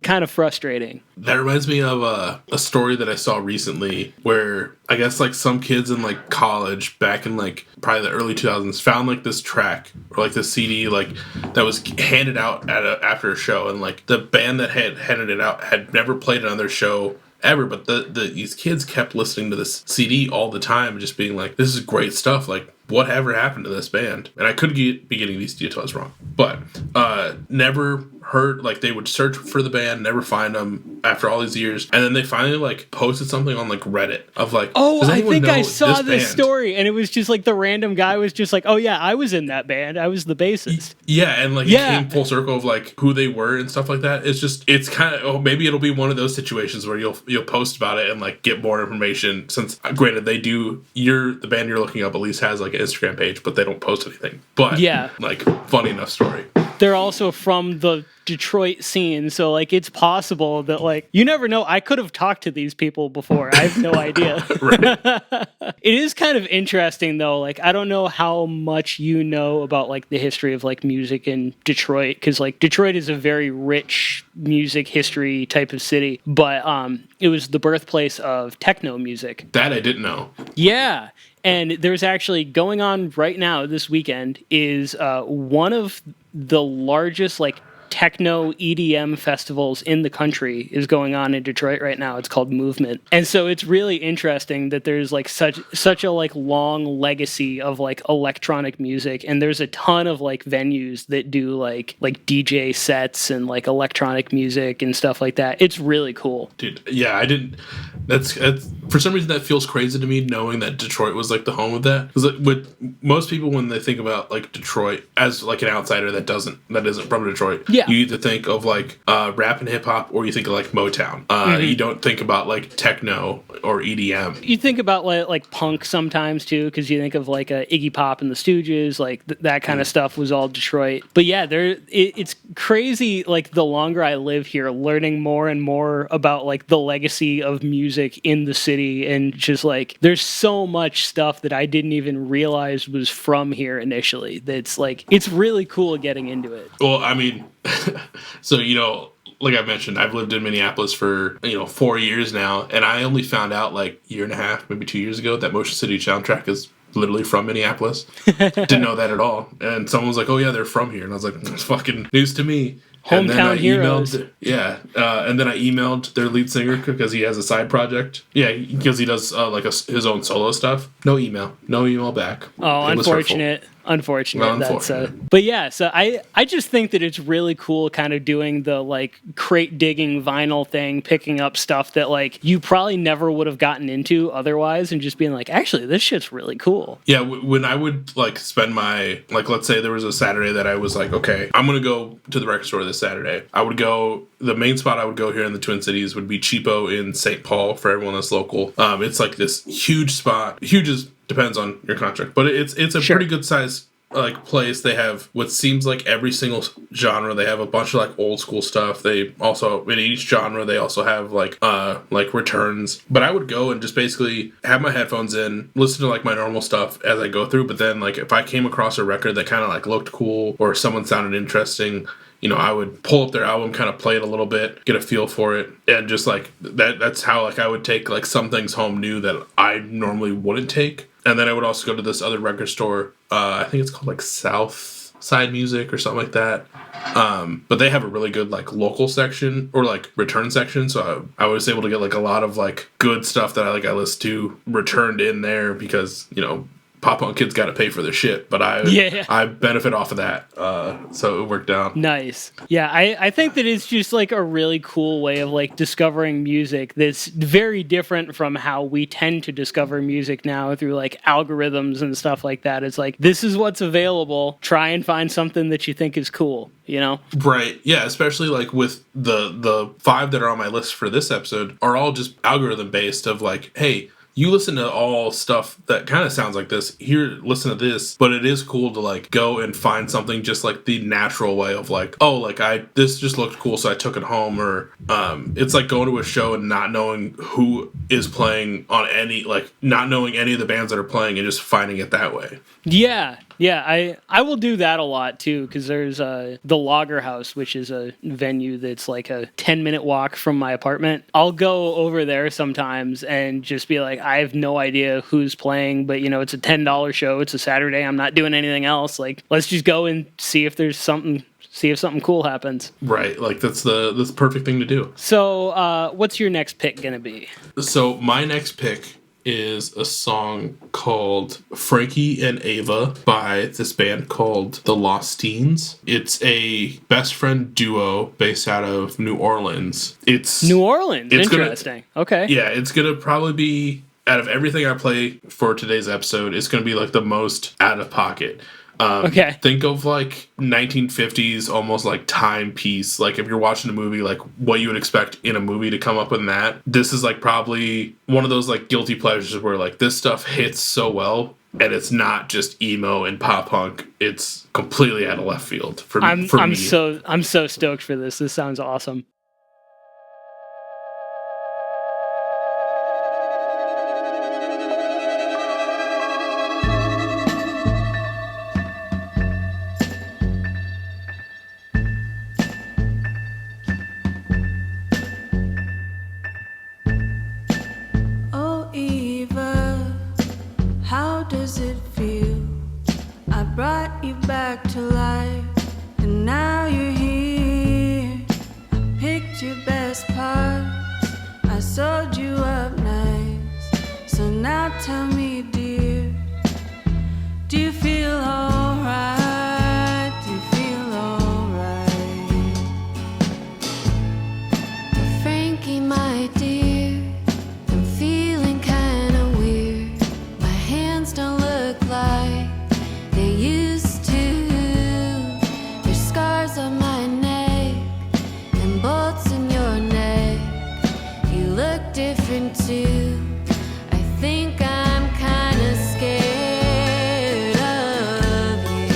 kind of frustrating. That reminds me of a story that I saw recently where I guess like some kids in like college back in like probably the early 2000s found like this track or like this CD like that was handed out after a show, and like the band that had handed it out had never played another show ever, but these kids kept listening to this CD all the time, just being like, this is great stuff, like whatever happened to this band? And I could be getting these details wrong, but never heard, like they would search for the band, never find them after all these years, and then they finally like posted something on like Reddit of like, I think I saw this story, and it was just like the random guy was just like, oh yeah, I was in that band, I was the bassist. Yeah, and like it came full circle of like who they were and stuff like that. It's kind of, maybe it'll be one of those situations where you'll post about it and like get more information, since granted the band you're looking up at least has like an Instagram page, but they don't post anything. But yeah, like funny enough story. They're also from the Detroit scene, so like it's possible that like you never know. I could have talked to these people before. I have no idea. It is kind of interesting though. Like I don't know how much you know about like the history of like music in Detroit, because like Detroit is a very rich music history type of city, but it was the birthplace of techno music. That I didn't know. Yeah. And there's actually going on right now this weekend is one of the largest like techno EDM festivals in the country is going on in Detroit right now. It's called Movement. And so it's really interesting that there's like such a like long legacy of like electronic music, and there's a ton of like venues that do like DJ sets and like electronic music and stuff like that. It's really cool. Dude, yeah, I didn't that's for some reason that feels crazy to me, knowing that Detroit was like the home of that. Because like, with most people, when they think about like Detroit as like an outsider that isn't from Detroit, you either think of like rap and hip hop, or you think of like Motown. You don't think about like techno or EDM. You think about like punk sometimes too, because you think of like Iggy Pop and the Stooges, like that kind of stuff was all Detroit. But yeah, it's crazy. Like the longer I live here, learning more and more about like the legacy of music in the city, and just like there's so much stuff that I didn't even realize was from here initially. That's like it's really cool getting into it. Well, I mean, so like I mentioned, I've lived in Minneapolis for 4 years now, and I only found out like a year and a half, maybe 2 years ago, that Motion City soundtrack is literally from Minneapolis. Didn't know that at all. And someone was like, oh yeah, they're from here, and I was like, it's fucking news to me. Hometown heroes. And then I emailed their lead singer because he has a side project. Yeah, because he does his own solo stuff. No email back. Oh, unfortunate. unfortunate. Well, unfortunate. But yeah, so I just think that it's really cool kind of doing the like crate digging vinyl thing, picking up stuff that like you probably never would have gotten into otherwise, and just being like, actually, this shit's really cool. Yeah, when I would like spend my, like, let's say there was a Saturday that I was like, okay, I'm gonna go to the record store this Saturday. I would go, the main spot I would go here in the Twin Cities would be Cheapo in St. Paul for everyone that's local. It's like this huge spot. Huge is depends on your contract, but it's a pretty good size like place. They have what seems like every single genre. They have a bunch of like old school stuff. They also, in each genre, they also have like returns. But I would go and just basically have my headphones in, listen to like my normal stuff as I go through. But then like if I came across a record that kind of like looked cool or someone sounded interesting, you know, I would pull up their album, kind of play it a little bit, get a feel for it, and just like that's how like I would take like some things home new that I normally wouldn't take. And then I would also go to this other record store. I think it's called like South Side Music or something like that. But they have a really good like local section or like return section. So I was able to get like a lot of like good stuff that I listened to returned in there because, you know, pop punk kids got to pay for their shit, but I benefit off of that. So it worked out. Nice. Yeah, I think that it's just like a really cool way of like discovering music that's very different from how we tend to discover music now through like algorithms and stuff like that. It's like, this is what's available. Try and find something that you think is cool, you know? Right. Yeah, especially like with the 5 that are on my list for this episode are all just algorithm based of like, hey, you listen to all stuff that kind of sounds like this. Here, listen to this. But it is cool to like go and find something just like the natural way of like, oh, like this just looked cool, so I took it home. Or it's like going to a show and not knowing who is playing on any, like not knowing any of the bands that are playing and just finding it that way. Yeah, I will do that a lot too, because there's the Lager House, which is a venue that's like a 10-minute walk from my apartment. I'll go over there sometimes and just be like, I have no idea who's playing, but you know, it's a $10 show. It's a Saturday. I'm not doing anything else. Like, let's just go and see if there's something. See if something cool happens. Right, like that's the perfect thing to do. So, what's your next pick gonna be? So my next pick is a song called Frankie and Ava by this band called The Lost Teens. It's a best friend duo based out of New Orleans. It's New Orleans. Interesting. Okay. Yeah, it's gonna probably be, out of everything I play for today's episode, it's gonna be like the most out of pocket. Okay. Think of like 1950s, almost like timepiece. Like if you're watching a movie, like what you would expect in a movie to come up in that. This is like probably one of those like guilty pleasures where like this stuff hits so well, and it's not just emo and pop punk. It's completely out of left field for me. I'm so stoked for this. This sounds awesome. To life, and now you're here. I picked your best part, I sewed you up nice. So now tell me, dear, do you feel alright? Do you feel alright? Well, Frankie, my dear, I'm feeling kinda weird. My hands don't look like they used on my neck and bolts in your neck. You look different too. I think I'm kinda scared of you.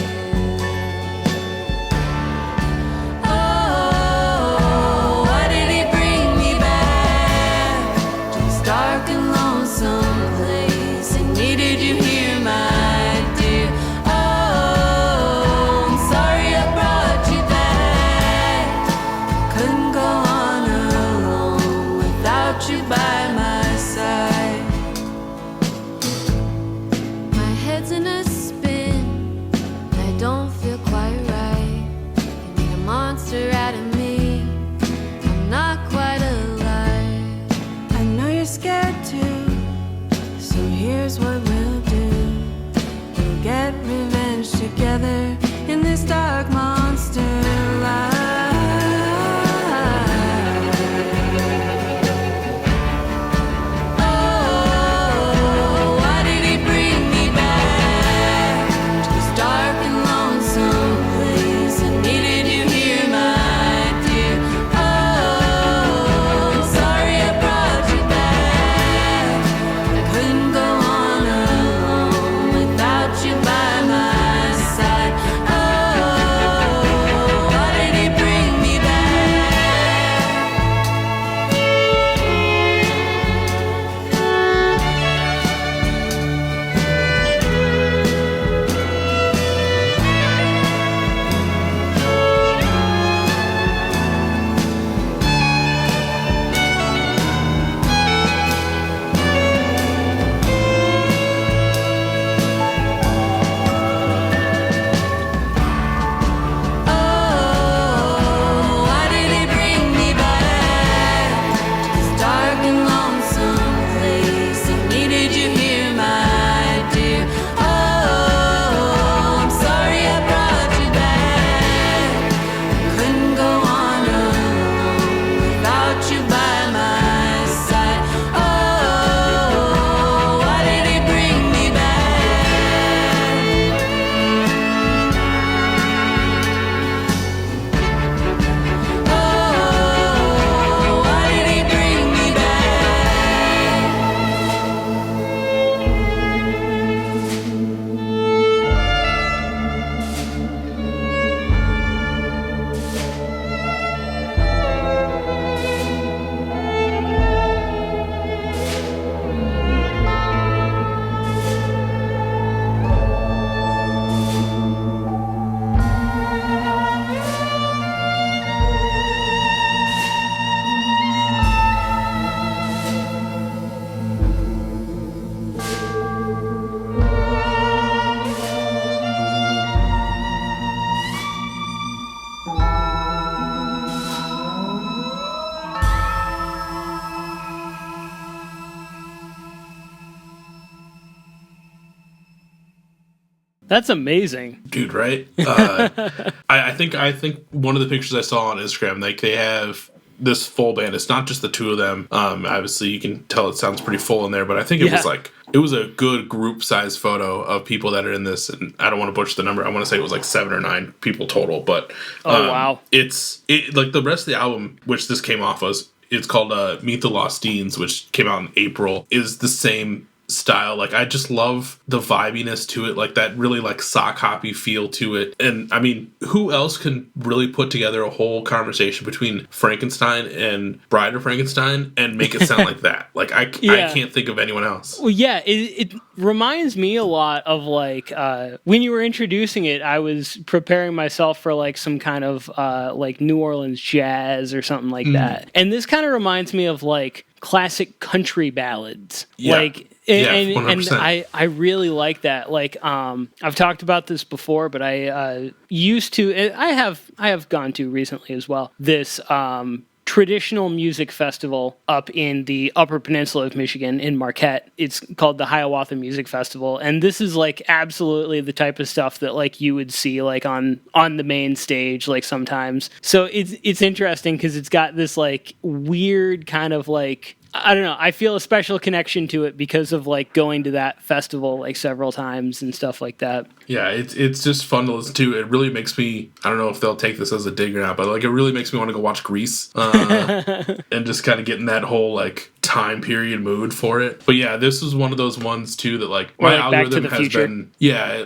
Oh, why did he bring me back to this dark and lonesome place? I needed you here, my dear. Oh, I'm sorry I brought you back. Couldn't go on alone without you by my side. My head's in a spin, I don't feel quite right. You made a monster out of me, I'm not quite alive. I know you're scared too, so here's what we'll do. We'll get revenge too. That's amazing. Dude, right? I think one of the pictures I saw on Instagram, like they have this full band. It's not just the two of them. Obviously, you can tell it sounds pretty full in there, but I think it was a good group size photo of people that are in this. And I don't want to butcher the number. I want to say it was like 7 or 9 people total. But wow, it's like the rest of the album, which this came off as. It's called Meet the Lost Deans, which came out in April. Is the same style. Like, I just love the vibiness to it, like that really like sock hoppy feel to it. And I mean, who else can really put together a whole conversation between Frankenstein and Bride of Frankenstein and make it sound like that? Like, I can't think of anyone else. Well, yeah, it reminds me a lot of like when you were introducing it, I was preparing myself for like some kind of like New Orleans jazz or something like that. And this kind of reminds me of like classic country ballads. Yeah. Like, and 100%. I really like that. Like, I've talked about this before, but I used to. I have gone to recently as well. This traditional music festival up in the Upper Peninsula of Michigan in Marquette. It's called the Hiawatha Music Festival, and this is like absolutely the type of stuff that like you would see like on the main stage like sometimes. So it's interesting because it's got this like weird kind of like, I don't know, I feel a special connection to it because of like going to that festival like several times and stuff like that. Yeah, it's just fun to listen to. It really makes me, I don't know if they'll take this as a dig or not, but like it really makes me want to go watch Grease and just kind of get in that whole like time period mood for it. But yeah, this is one of those ones too that like my algorithm has been,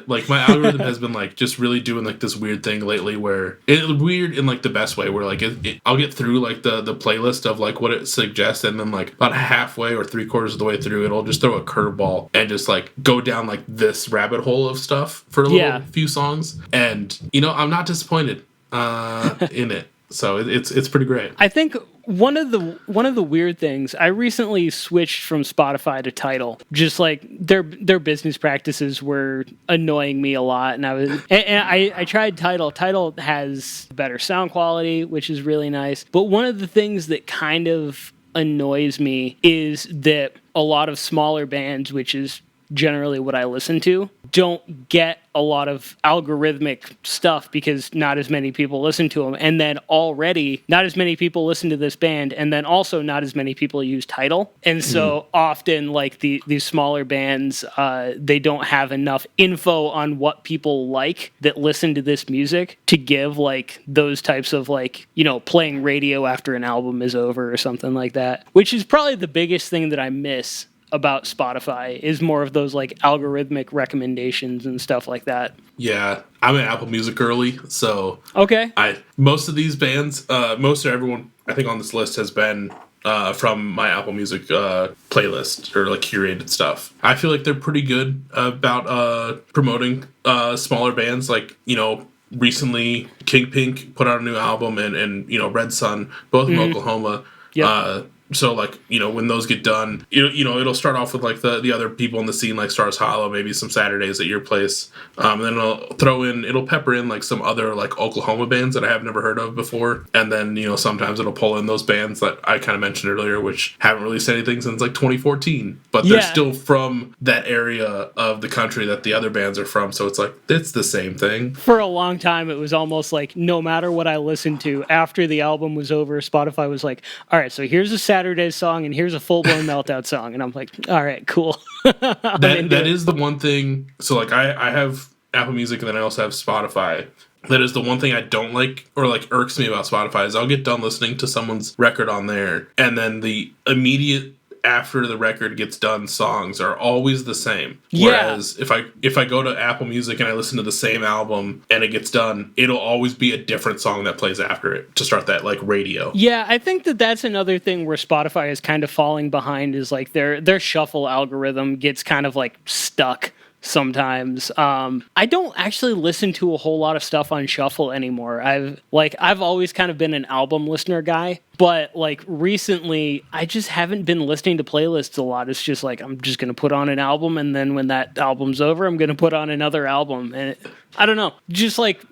like my algorithm has been like just really doing like this weird thing lately where it's weird in like the best way, where like I'll get through like the playlist of like what it suggests, and then like about halfway or 3/4 of the way through, it'll just throw a curveball and just like go down like this rabbit hole of stuff for a few songs. And you know, I'm not disappointed in it. So it's pretty great. I think one of the weird things, I recently switched from Spotify to Tidal. Just like their business practices were annoying me a lot, and I tried Tidal. Tidal has better sound quality, which is really nice. But one of the things that kind of annoys me is that a lot of smaller bands, which is generally what I listen to, don't get a lot of algorithmic stuff because not as many people listen to them. And then already not as many people listen to this band. And then also not as many people use Tidal. And so often like these smaller bands, they don't have enough info on what people like that listen to this music to give like those types of like, you know, playing radio after an album is over or something like that, which is probably the biggest thing that I miss about Spotify, is more of those like algorithmic recommendations and stuff like that. Yeah, I'm an Apple Music girly, so okay. Most of these bands, most of everyone I think on this list has been from my Apple Music playlist or like curated stuff. I feel like they're pretty good about promoting smaller bands. Like, you know, recently King Pink put out a new album, and you know, Red Sun, both from Oklahoma. Yep. So, like, you know, when those get done, you know, it'll start off with, like, the other people in the scene, like Stars Hollow, maybe some Saturdays at your place. And then it'll pepper in, like, some other, like, Oklahoma bands that I have never heard of before. And then, you know, sometimes it'll pull in those bands that I kind of mentioned earlier, which haven't released anything since, like, 2014. But they're still from that area of the country that the other bands are from. So it's like, it's the same thing. For a long time, it was almost like no matter what I listened to, after the album was over, Spotify was like, all right, so here's a Saturday song and here's a full-blown Meltdown song, and I'm like, all right, cool. that is the one thing. So like I have Apple Music, and then I also have Spotify. That is the one thing I don't like, or like irks me about Spotify, is I'll get done listening to someone's record on there, and then the immediate after the record gets done songs are always the same. Whereas if I go to Apple Music and I listen to the same album and it gets done, it'll always be a different song that plays after it to start that like radio. Yeah, I think that's another thing where Spotify is kind of falling behind, is like their shuffle algorithm gets kind of like stuck sometimes. I don't actually listen to a whole lot of stuff on shuffle anymore. I've always kind of been an album listener guy, but like recently I just haven't been listening to playlists a lot. It's just like I'm just going to put on an album, and then when that album's over, I'm going to put on another album. And I don't know, just like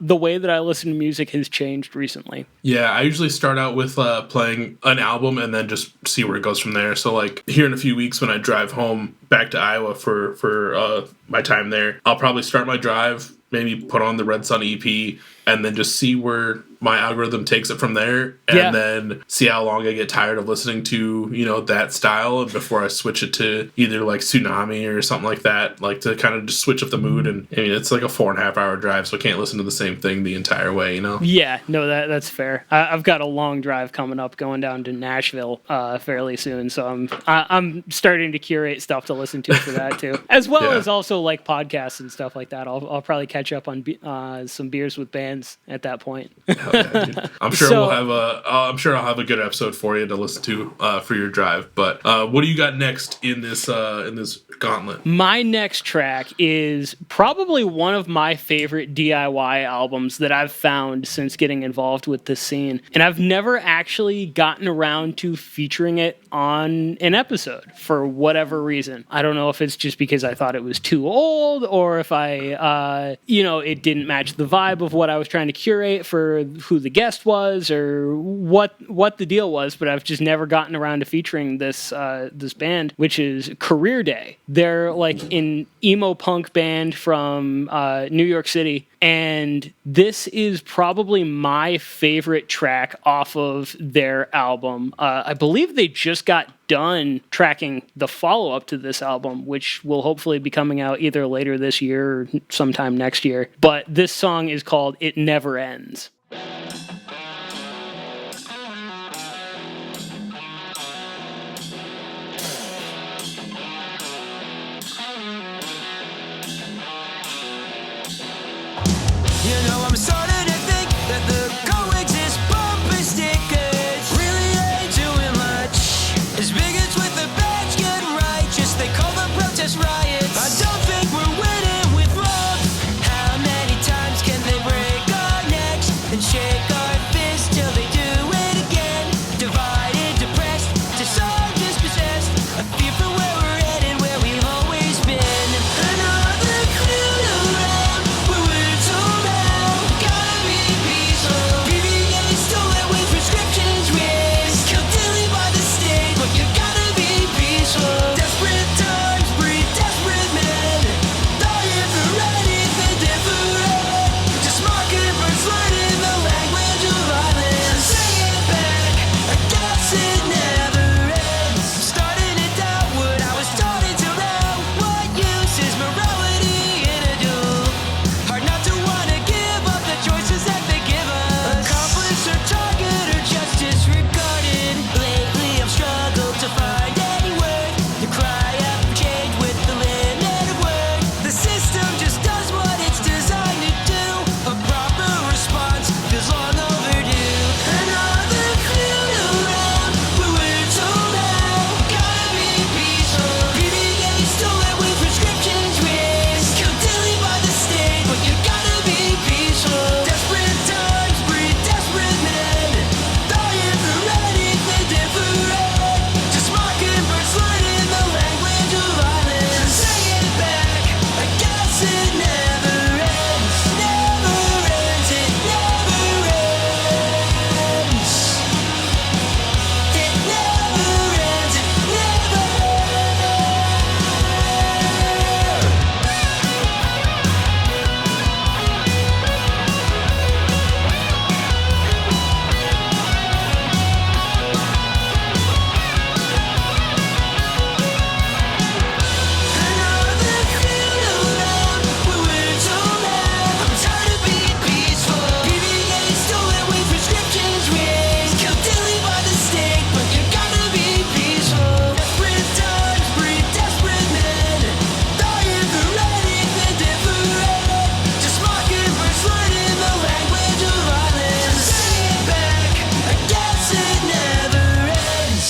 the way that I listen to music has changed recently. Yeah, I usually start out with playing an album and then just see where it goes from there. So like here in a few weeks when I drive home back to Iowa for my time there. I'll probably start my drive, maybe put on the Red Sun EP, and then just see where my algorithm takes it from there, and then see how long I get tired of listening to, you know, that style, and before I switch it to either like Tsunami or something like that, like to kind of just switch up the mood. And I mean, it's like a 4.5 hour drive, so I can't listen to the same thing the entire way, you know? Yeah, no, that's fair. I've got a long drive coming up, going down to Nashville fairly soon, so I'm starting to curate stuff to listen to for that too, as well as also like podcasts and stuff like that. I'll probably catch up on some beers with bands at that point. Yeah, dude. I'm sure I'm sure I'll have a good episode for you to listen to for your drive. But what do you got next in this gauntlet? My next track is probably one of my favorite DIY albums that I've found since getting involved with this scene, and I've never actually gotten around to featuring it on an episode for whatever reason. I don't know if it's just because I thought it was too old, or if it didn't match the vibe of what I was trying to curate for who the guest was, or what the deal was, but I've just never gotten around to featuring this band, which is Career Day. They're like an emo punk band from New York City, and this is probably my favorite track off of their album. I believe they just got done tracking the follow-up to this album, which will hopefully be coming out either later this year or sometime next year. But this song is called It Never Ends. You know, I'm starting to think that the coexist bumper stickers really ain't doing much. As bigots with a badge get righteous, they call the protest riots. I don't think we're winning with love. How many times can they break our necks and shake our fists till they do it again? Divided, depressed, disarmed, dispossessed. A fear for where we're headed, where we've always been. Another clue around where we're told now. Gotta be peaceful. BBA stolen with prescriptions raised. Killed daily by the state, but you gotta be peaceful. Desperate times breed desperate men. Dying for anything different. Just mockingbirds learning the language of violence. Say it back, I guess it never ends. Starting to doubt what I was taught until now. What use is morality in a duel? Hard not to wanna give up the choices that they give us. Accomplice or target or just disregarded. Lately I've struggled to find any word to cry out for change with the limited word. The system just does what it's designed to do. A proper response feels long overdue. Another clue around where we're told now. Gotta be peaceful. BBA stolen with prescriptions raised. Killed daily by the state, but you gotta be peaceful. Desperate times breed desperate men. Dying for anything different. Just mockingbirds learning the language of violence. Say it back, I guess it never ends. Never ends, it never ends. It never ends, it never Another clue around where we're told now. I'm tired of being peaceful. BBA stolen with prescriptions raised. Killed daily by the state, but you gotta be peaceful. Desperate times breed desperate men. Dying for anything different. Just mockingbirds learning the language of violence. Say it back, I guess it never ends.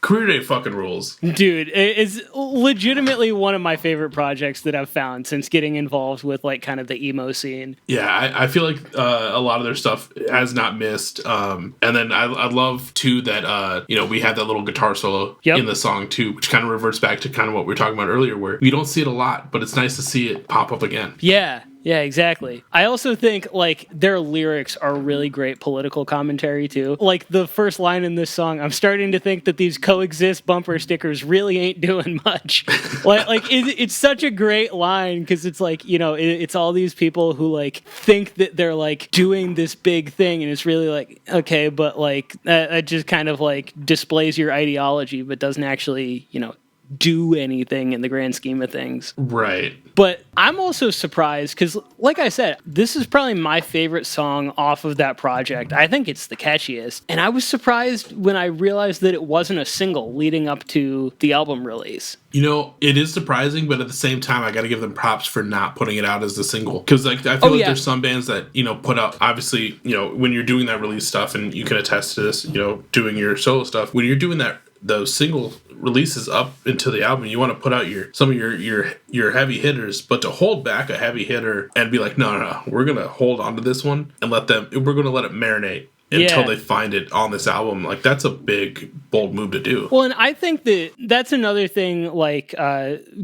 Career Day fucking rules. Dude, it's legitimately one of my favorite projects that I've found since getting involved with like kind of the emo scene. Yeah, I feel like a lot of their stuff has not missed. And then I love too that we had that little guitar solo in the song too, which kind of reverts back to kind of what we were talking about earlier, where we don't see it a lot, but it's nice to see it pop up again. Yeah. Yeah, exactly. I also think like their lyrics are really great political commentary too. Like the first line in this song, I'm starting to think that these coexist bumper stickers really ain't doing much. It's such a great line because it's like, you know, it's all these people who like think that they're like doing this big thing, and it's really like, okay, but like that just kind of like displays your ideology, but doesn't actually, you know, do anything in the grand scheme of things. Right. But I'm also surprised because, like I said, this is probably my favorite song off of that project. I think it's the catchiest. And I was surprised when I realized that it wasn't a single leading up to the album release. You know, it is surprising, but at the same time, I got to give them props for not putting it out as the single. Because like, I feel like there's some bands that, you know, put out, obviously, you know, when you're doing that release stuff, and you can attest to this, you know, doing your solo stuff, when you're doing that, those single releases up into the album, you want to put out some of your heavy hitters, but to hold back a heavy hitter and be like, no, we're gonna hold on to this one and we're gonna let it marinate until they find it on this album. Like, that's a big, bold move to do. Well, and I think that's another thing, like,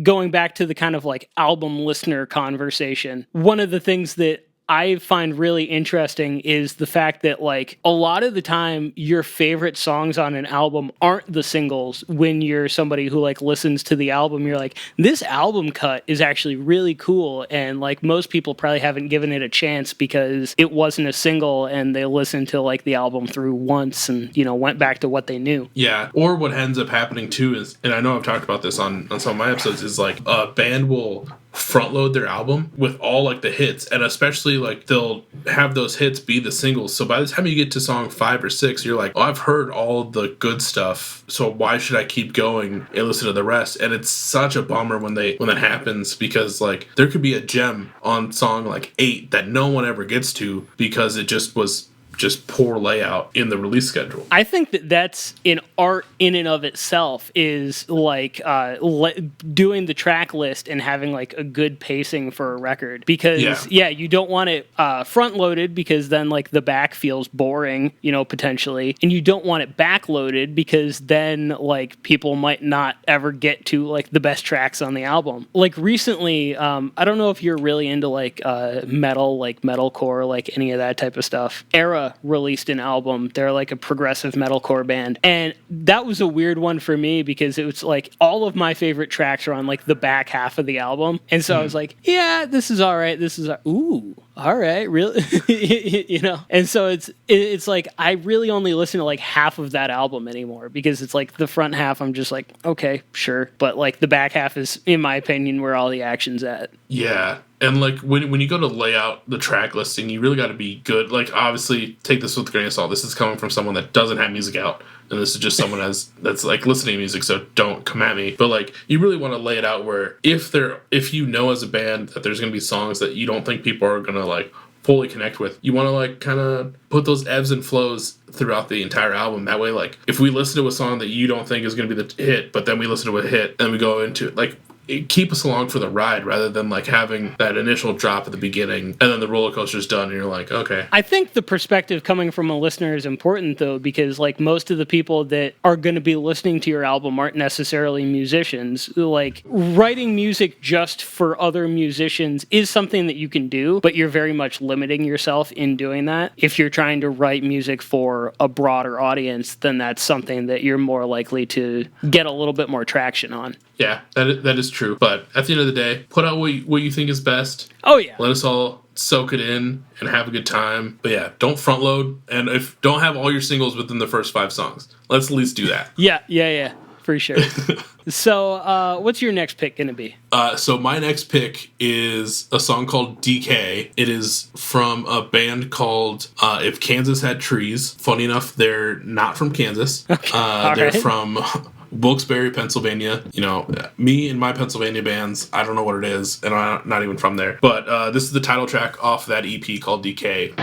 going back to the kind of like album listener conversation. One of the things that I find really interesting is the fact that like a lot of the time your favorite songs on an album aren't the singles. When you're somebody who like listens to the album, you're like, this album cut is actually really cool, and like most people probably haven't given it a chance because it wasn't a single and they listened to like the album through once and, you know, went back to what they knew. Yeah. Or what ends up happening too is, and I know I've talked about this on some of my episodes, is like a band will front load their album with all like the hits, and especially like they'll have those hits be the singles. So by the time you get to song 5 or 6, you're like, oh, I've heard all the good stuff, so why should I keep going and listen to the rest? And it's such a bummer when that happens, because like there could be a gem on song like 8 that no one ever gets to because it just was poor layout in the release schedule. I think that's an art in and of itself, is like doing the track list and having like a good pacing for a record, because you don't want it front loaded because then like the back feels boring, you know, potentially, and you don't want it back loaded because then like people might not ever get to like the best tracks on the album. Like recently, I don't know if you're really into like metal, like metalcore, like any of that type of stuff. Era released an album. They're like a progressive metalcore band, and that was a weird one for me because it was like all of my favorite tracks are on like the back half of the album, and so I was like, yeah, this is all right, all right, really. You know, and so it's like I really only listen to like half of that album anymore, because it's like the front half I'm just like, okay, sure, but like the back half is, in my opinion, where all the action's at. Yeah. And like when you go to lay out the track listing, you really got to be good. Like, obviously, take this with a grain of salt. This is coming from someone that doesn't have music out, and this is just someone that's like listening to music. So don't come at me. But like, you really want to lay it out where if you know as a band that there's going to be songs that you don't think people are going to like fully connect with, you want to like kind of put those ebbs and flows throughout the entire album. That way, like if we listen to a song that you don't think is going to be the hit, but then we listen to a hit and we go into it, like, keep us along for the ride, rather than like having that initial drop at the beginning and then the roller coaster's done and you're like, okay. I think the perspective coming from a listener is important though, because like most of the people that are going to be listening to your album aren't necessarily musicians. Like, writing music just for other musicians is something that you can do, but you're very much limiting yourself in doing that. If you're trying to write music for a broader audience, then that's something that you're more likely to get a little bit more traction on. Yeah, that is true. But at the end of the day, put out what you think is best. Oh, yeah. Let us all soak it in and have a good time. But yeah, don't front load. And don't have all your singles within the first 5 songs. Let's at least do that. Yeah, for sure. So what's your next pick going to be? So my next pick is a song called DK. It is from a band called If Kansas Had Trees. Funny enough, they're not from Kansas. Okay. They're from Wilkes-Barre, Pennsylvania. You know, me and my Pennsylvania bands, I don't know what it is, and I'm not even from there. But this is the title track off that EP called DK.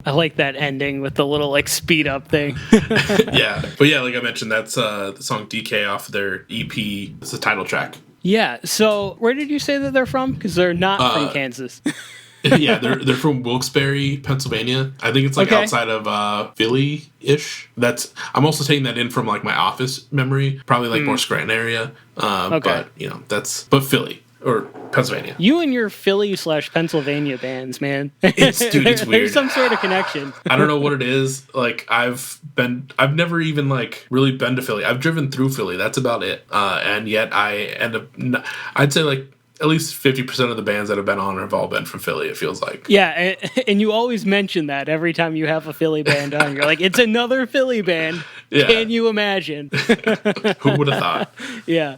I like that ending with the little like speed up thing. Yeah, but yeah, like I mentioned, that's the song DK off their EP. It's the title track. Yeah, so where did you say that they're from? Because they're not from Kansas. Yeah, they're from Wilkes-Barre, Pennsylvania. I think it's like outside of Philly-ish. I'm also taking that in from like my office memory, probably like more Scranton area. But but Philly or Pennsylvania. You and your Philly/Pennsylvania bands, man. It's weird. There's some sort of connection. I don't know what it is. Like I've never even like really been to Philly. I've driven through Philly. That's about it. And yet I end up, I'd say like at least 50% of the bands that have been on have all been from Philly, it feels like. Yeah, and you always mention that every time you have a Philly band on. You're like, it's another Philly band. Yeah. Can you imagine? Who would have thought? Yeah.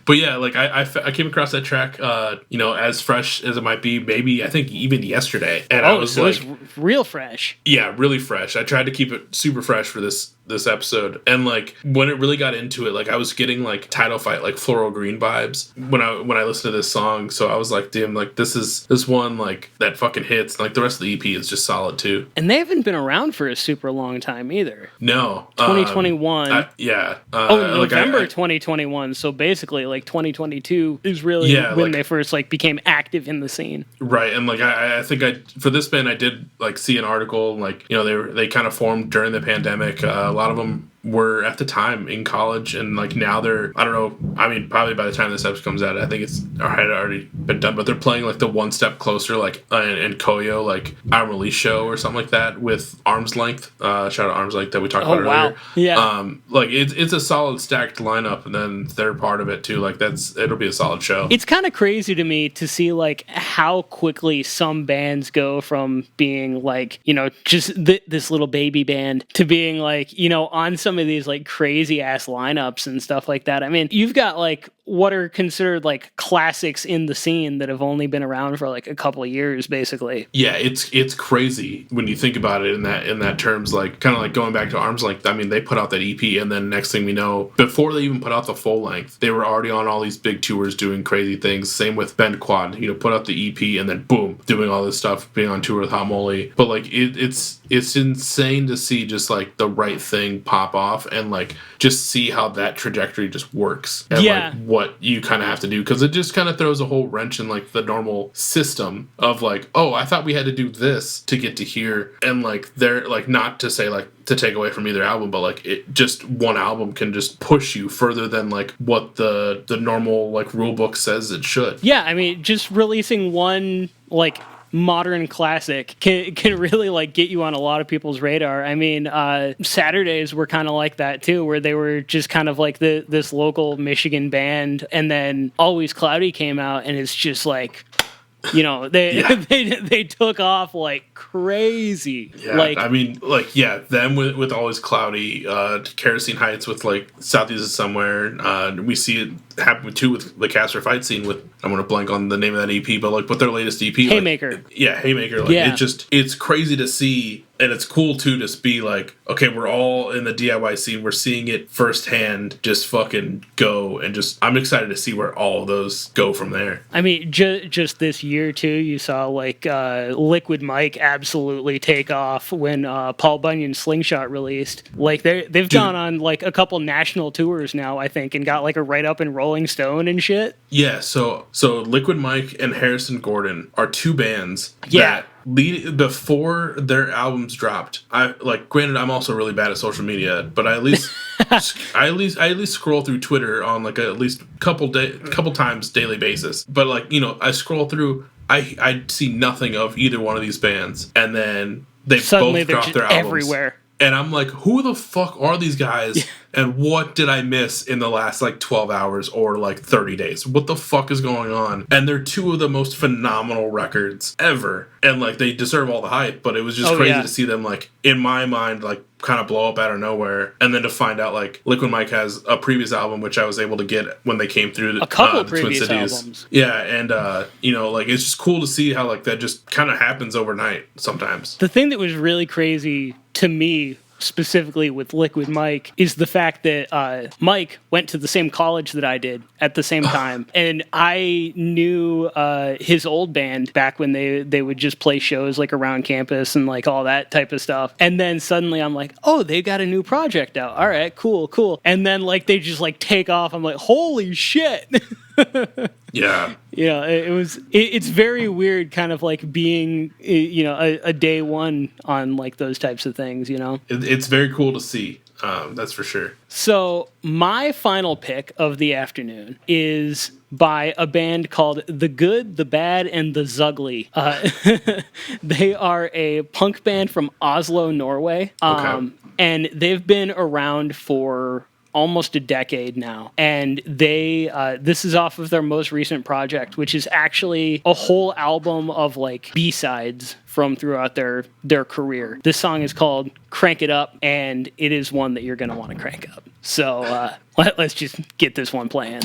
But yeah, like I came across that track, as fresh as it might be, maybe I think even yesterday. And I was so like, it's real fresh. Yeah, really fresh. I tried to keep it super fresh for this episode, and like when it really got into it, like I was getting like Title Fight, like Floral Green vibes when I listened to this song. So I was like, damn, like this one like that fucking hits. Like the rest of the EP is just solid too. And they haven't been around for a super long time either. No, 2021. November 2021. So basically, like 2022 is really when they first like became active in the scene. Right, and like I think for this band I did like see an article, like they kind of formed during the pandemic. A lot of them were at the time in college, and like now they're, I don't know, I mean probably by the time this episode comes out I think it's had already been done, but they're playing like the One Step Closer like in Koyo like album release show or something like that with Arm's Length, shout out Arm's Length that we talked about earlier. Yeah. Like it's a solid stacked lineup, and then they're part of it too. Like it'll be a solid show. It's kind of crazy to me to see like how quickly some bands go from being like just this little baby band to being like on some of these like crazy ass lineups and stuff like that. I mean, you've got like what are considered like classics in the scene that have only been around for like a couple of years, basically. Yeah, it's crazy when you think about it in that terms. Like kind of like going back to Arm's Length. I mean, they put out that EP, and then next thing we know, before they even put out the full length, they were already on all these big tours doing crazy things. Same with Bend Quad. Put out the EP, and then boom, doing all this stuff, being on tour with Hot Moly. But like it's insane to see just like the right thing pop off, and like just see how that trajectory just works. And like what you kind of have to do, because it just kind of throws a whole wrench in like the normal system of like, oh, I thought we had to do this to get to here, and like they're like, not to say like to take away from either album, but like it just one album can just push you further than like what the normal like rule book says it should. Yeah, I mean, just releasing one like modern classic can really like get you on a lot of people's radar. I mean, Saturdays were kind of like that too, where they were just kind of like this local Michigan band, and then Always Cloudy came out, and it's just like they took off like crazy. Yeah, like I mean, like them with Always Cloudy, Kerosene Heights with like Southeast of Somewhere. We see it happen too with the Casper Fight Scene with, I'm gonna blank on the name of that EP, but like with their latest EP, Haymaker. Haymaker. Like it's crazy to see. And it's cool, too, to be like, okay, we're all in the DIY scene. We're seeing it firsthand just fucking go. And just, I'm excited to see where all of those go from there. I mean, just this year, too, you saw, like, Liquid Mike absolutely take off when Paul Bunyan's Slingshot released. Like, they've gone on, like, a couple national tours now, I think, and got, like, a write-up in Rolling Stone and shit. Yeah, so Liquid Mike and Harrison Gordon are two bands that before their albums dropped. Granted, I'm also really bad at social media, but I at least scroll through Twitter on like at least couple times daily basis. But like, I scroll through, I see nothing of either one of these bands, and then they both dropped their albums everywhere. And I'm like, who the fuck are these guys? And what did I miss in the last like 12 hours or like 30 days? What the fuck is going on? And they're two of the most phenomenal records ever. And like, they deserve all the hype, but it was just crazy to see them like, in my mind, like kind of blow up out of nowhere. And then to find out like Liquid Mike has a previous album, which I was able to get when they came through a couple the previous Twin Cities. Albums. Yeah. And, like, it's just cool to see how like that just kind of happens overnight sometimes. The thing that was really crazy to me specifically with Liquid Mike is the fact that Mike went to the same college that I did at the same time. And I knew his old band back when they would just play shows like around campus and like all that type of stuff. And then suddenly I'm like, oh, they got a new project out. All right, cool. And then like they just like take off. I'm like, holy shit. Yeah. Yeah, it's very weird kind of like being, a day one on like those types of things, It's very cool to see. That's for sure. So my final pick of the afternoon is by a band called The Good, The Bad, and The Zugly. They are a punk band from Oslo, Norway. Okay. And they've been around for almost a decade now, and this is off of their most recent project, which is actually a whole album of like B-sides from throughout their career. This song is called Crank It Up, and it is one that you're going to want to crank up. So let's just get this one playing.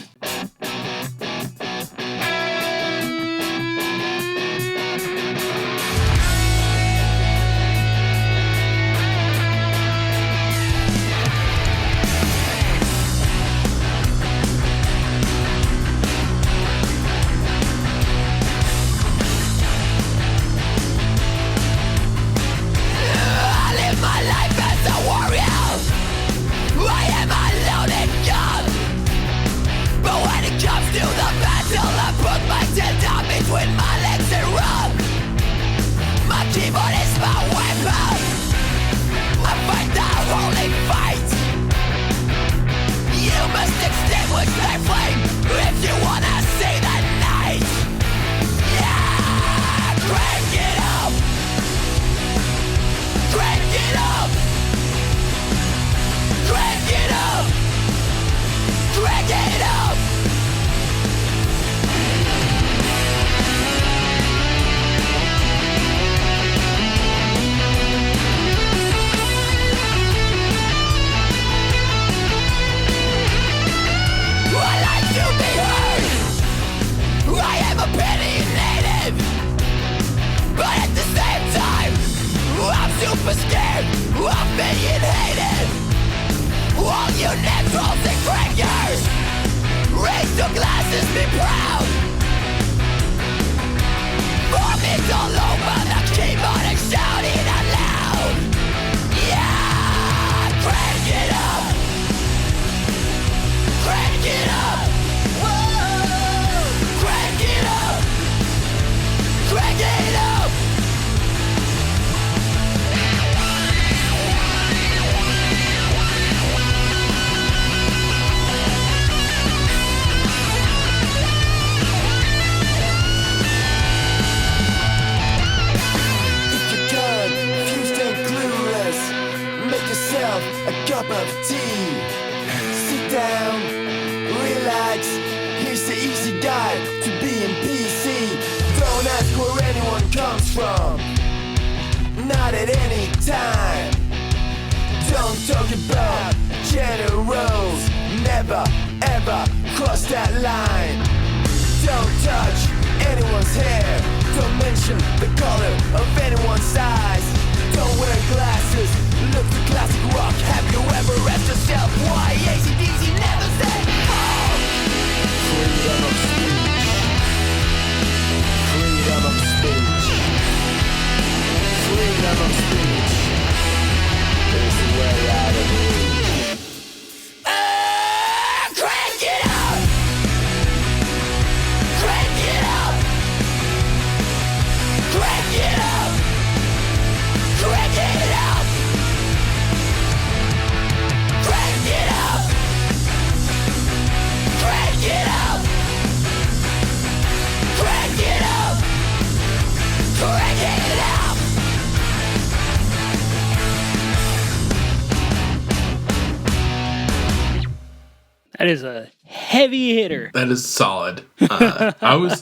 That is a heavy hitter. That is solid. I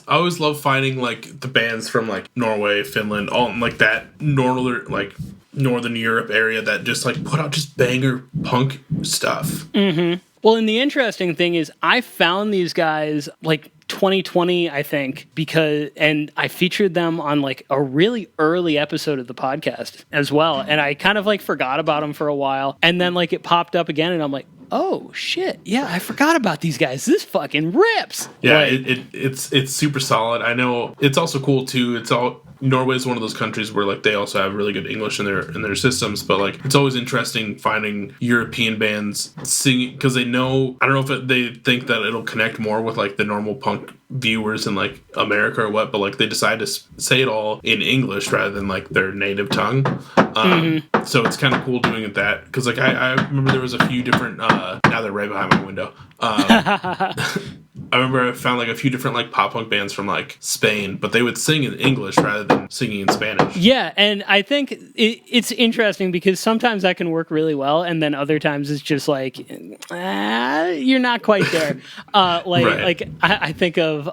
always love finding like the bands from like Norway, Finland, all like that northern Europe area that just like put out just banger punk stuff. Mm-hmm. Well, and the interesting thing is I found these guys like 2020, I think, and I featured them on like a really early episode of the podcast as well. And I kind of like forgot about them for a while. And then like it popped up again and I'm like, oh shit, yeah, I forgot about these guys. This fucking rips. Yeah, Like, it's super solid. I know it's also cool too. Norway's one of those countries where like they also have really good English in their systems, but like it's always interesting finding European bands singing because they know, I don't know if they think that it'll connect more with like the normal punk viewers in like America or what, but like they decide to say it all in English rather than like their native tongue. So it's kind of cool doing it that because like I remember there was a few different now they're right behind my window. I remember I found like a few different like pop punk bands from like Spain, but they would sing in English rather than singing in Spanish. yeah, and I think it's interesting because sometimes that can work really well, and then other times it's just like you're not quite there. Right. Like I think of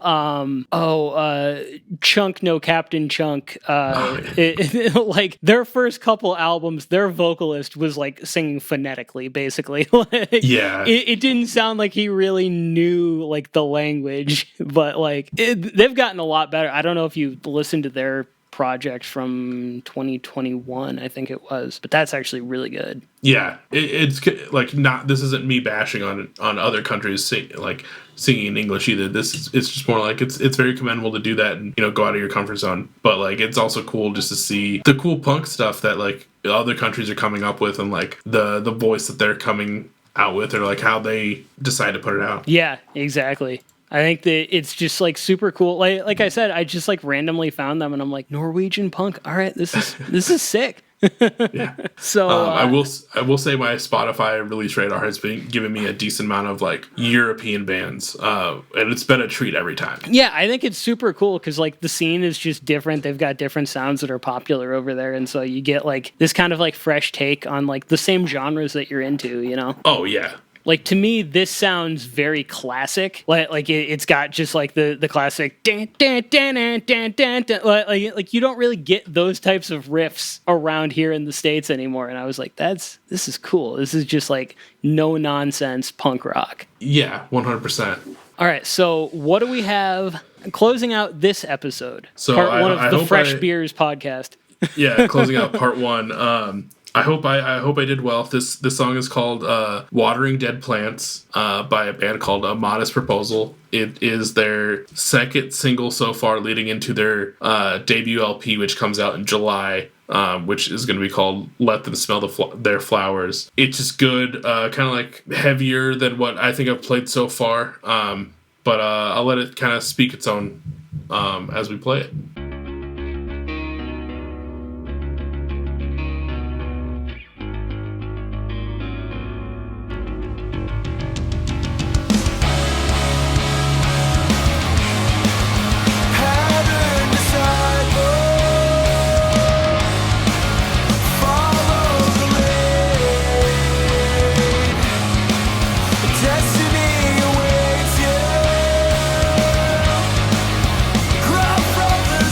Chunk No Captain Chunk. Like their first couple albums, their vocalist was like singing phonetically, basically. Like, Yeah. it didn't sound like he really knew like the language, but like they've gotten a lot better. I don't know if you listened to their project from 2021, I think it was, but that's actually really good. Yeah, it's like not. This isn't me bashing on other countries singing in English either. It's just more like it's very commendable to do that and go out of your comfort zone. But like it's also cool just to see the cool punk stuff that like other countries are coming up with and like the voice that they're coming out with or like how they decide to put it out. Yeah, exactly. I think that it's just like super cool. Like I said, I just like randomly found them and I'm like, Norwegian punk. All right, this is sick. Yeah. So I will say my Spotify release radar has been giving me a decent amount of like European bands, and it's been a treat every time. Yeah, I think it's super cool because like the scene is just different. They've got different sounds that are popular over there, and so you get like this kind of like fresh take on like the same genres that you're into. Oh yeah. Like, to me, this sounds very classic. Like it's got just, like, the classic... Dun, dun, dun, dun, dun, dun, dun. Like, you don't really get those types of riffs around here in the States anymore. And I was like, this is cool. This is just, like, no-nonsense punk rock. Yeah, 100%. All right, so what do we have closing out this episode? So Part one of the Fresh Beers podcast. Yeah, closing out part one. I hope I did well. This song is called "Watering Dead Plants" by a band called A Modest Proposal. It is their second single so far, leading into their debut LP, which comes out in July. Which is going to be called "Let Them Smell Their Flowers." It's just good, kind of like heavier than what I think I've played so far. But I'll let it kind of speak its own as we play it. Destiny awaits you. Crawl from the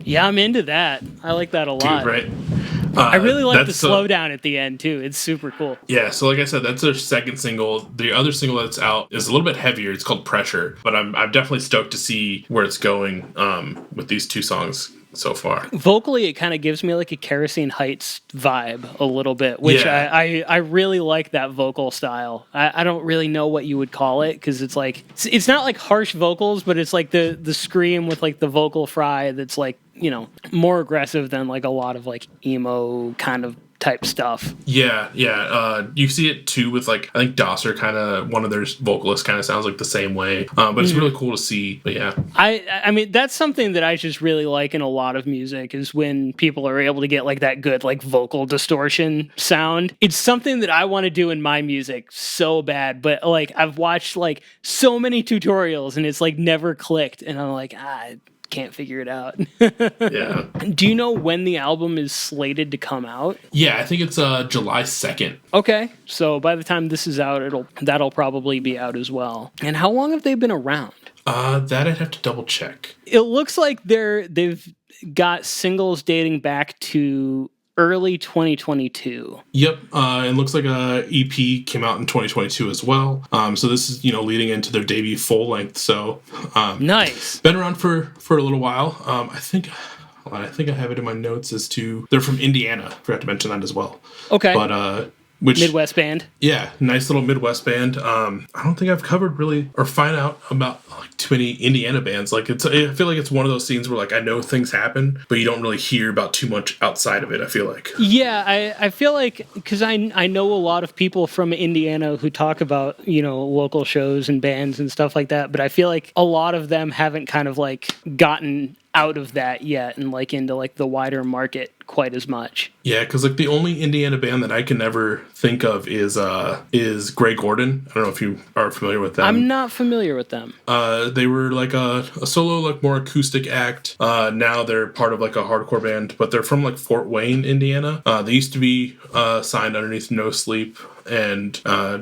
Yeah, I'm into that. I like that a lot. Dude, right? I really like the That's slowdown at the end too. It's super cool. Yeah, so like I said, that's their second single. The other single that's out is a little bit heavier. It's called Pressure, but I'm definitely stoked to see where it's going with these two songs so far. Vocally, it kind of gives me like a Kerosene Heights vibe a little bit, which Yeah. I really like that vocal style. I don't really know what you would call it because it's like it's not like harsh vocals, but it's like the scream with like the vocal fry that's like, you know, more aggressive than like a lot of like emo kind of type stuff. Yeah. You see it too with like, I think Dosser kind of, one of their vocalists kind of sounds like the same way, but it's really cool to see. But yeah, I mean, that's something that I just really like in a lot of music is when people are able to get like that good like vocal distortion sound. It's something that I want to do in my music so bad, but like I've watched like so many tutorials and it's like never clicked, and I'm like, I can't figure it out. yeah. Do you know when the album is slated to come out? Yeah, I think it's July 2nd. Okay, so by the time this is out, that'll probably be out as well. And how long have they been around? That I'd have to double check. It looks like they've got singles dating back to early 2022. Yep, it looks like a EP came out in 2022 as well. So this is, leading into their debut full length. So Nice. been around for a little while. I think I have it in my notes as to they're from Indiana. Forgot to mention that as well. Okay. But which Midwest band. yeah, nice little Midwest band. I don't think I've covered really or find out about like too many Indiana bands. Like I feel like it's one of those scenes where like I know things happen, but you don't really hear about too much outside of it. I feel like. Yeah, I feel like because I know a lot of people from Indiana who talk about local shows and bands and stuff like that, but I feel like a lot of them haven't kind of like gotten out of that yet and like into like the wider market quite as much. Yeah, because like the only Indiana band that I can ever think of is Grey Gordon. I don't know if you are familiar with them. I'm not familiar with them. They were like a solo, like more acoustic act. Now they're part of like a hardcore band, but they're from like Fort Wayne, Indiana. They used to be signed underneath No Sleep and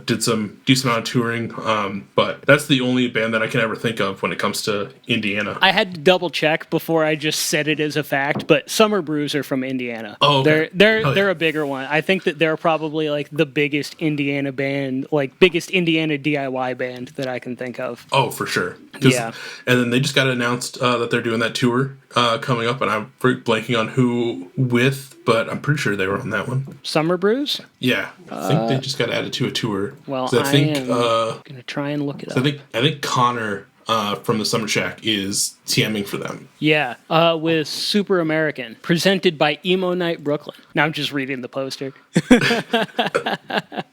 did some decent amount of touring. But that's the only band that I can ever think of when it comes to Indiana. I had to double check before I just said it as a fact, but Summer Brews are from Indiana. Oh, okay. They're a bigger one. I think that they're probably like the biggest Indiana band, like biggest Indiana DIY band that I can think of. Oh, for sure. Yeah. And then they just got announced that they're doing that tour coming up, and I'm blanking on who with, but I'm pretty sure they were on that one. Summer Brews? Yeah, I think they just got added to a tour. Well, so I am gonna try and look it up. I think Connor from the Summer Shack is TMing for them. Yeah, with Super American, presented by Emo Night Brooklyn. Now I'm just reading the poster.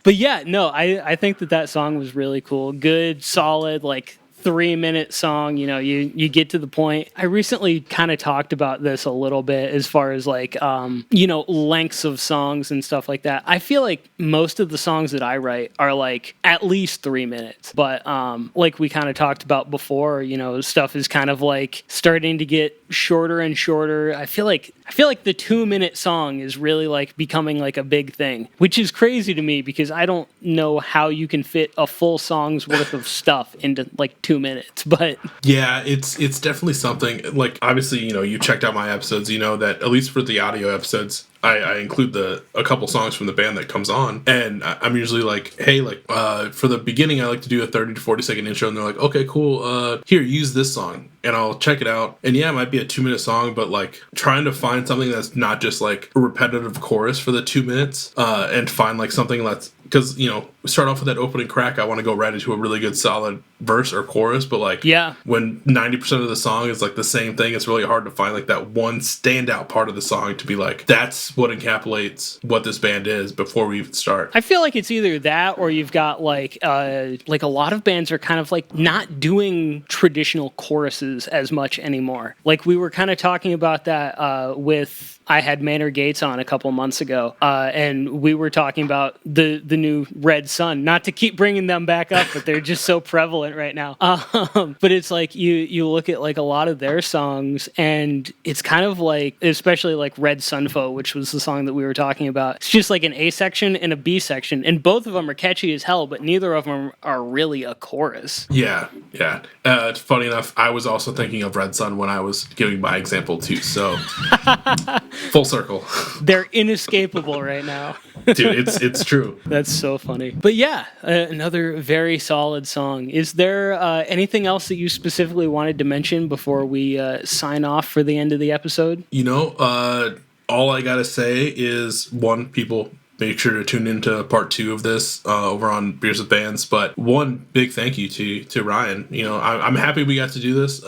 But yeah, no, I think that song was really cool. Good, solid, like 3-minute song. You get to the point. I recently kind of talked about this a little bit as far as like lengths of songs and stuff like that. I feel like most of the songs that I write are like at least 3 minutes, but like we kind of talked about before, stuff is kind of like starting to get shorter and shorter. I feel like the 2-minute song is really like becoming like a big thing, which is crazy to me because I don't know how you can fit a full song's worth of stuff into like 2 minutes. But yeah, it's definitely something. Like obviously, you checked out my episodes. You know that at least for the audio episodes, I include a couple songs from the band that comes on, and I'm usually like, hey, like for the beginning, I like to do a 30 to 40 second intro, and they're like, okay, cool, here, use this song, and I'll check it out, and yeah, it might be a 2-minute song, but like trying to find something that's not just like a repetitive chorus for the 2 minutes, and find like something that's, because start off with that opening crack, I want to go right into a really good solid verse or chorus, but like when 90% of the song is like the same thing, it's really hard to find like that one standout part of the song to be like, that's what encapsulates what this band is before we even start. I feel like it's either that or you've got like a lot of bands are kind of like not doing traditional choruses as much anymore. Like we were kind of talking about that with I had Maynard Gates on a couple months ago, and we were talking about the new Red Sun. Not to keep bringing them back up, but they're just so prevalent right now. But it's like you look at like a lot of their songs, and it's kind of like, especially like Red Sunfo, which was the song that we were talking about. It's just like an A section and a B section, and both of them are catchy as hell, but neither of them are really a chorus. Yeah. Yeah. Funny enough, I was also thinking of Red Sun when I was giving my example too. So full circle. They're inescapable right now. Dude, it's true. That's so funny. But yeah, another very solid song. Is there anything else that you specifically wanted to mention before we sign off for the end of the episode? All I gotta say is, one, people make sure to tune into part 2 of this over on Beers with Bands. But one big thank you to Ryan. I'm happy we got to do this.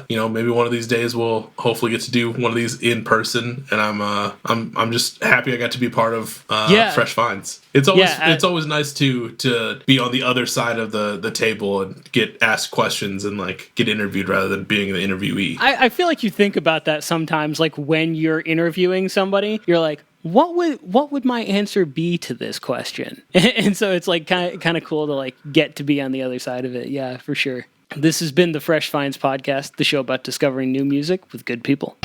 Maybe one of these days we'll hopefully get to do one of these in person. And I'm just happy I got to be part of Fresh Finds. It's always nice to be on the other side of the table and get asked questions and like get interviewed rather than being the interviewee. I feel like you think about that sometimes, like when you're interviewing somebody, you're like, what would my answer be to this question? And so it's like kind of cool to like get to be on the other side of it. Yeah, for sure. This has been the Fresh Finds Podcast, the show about discovering new music with good people.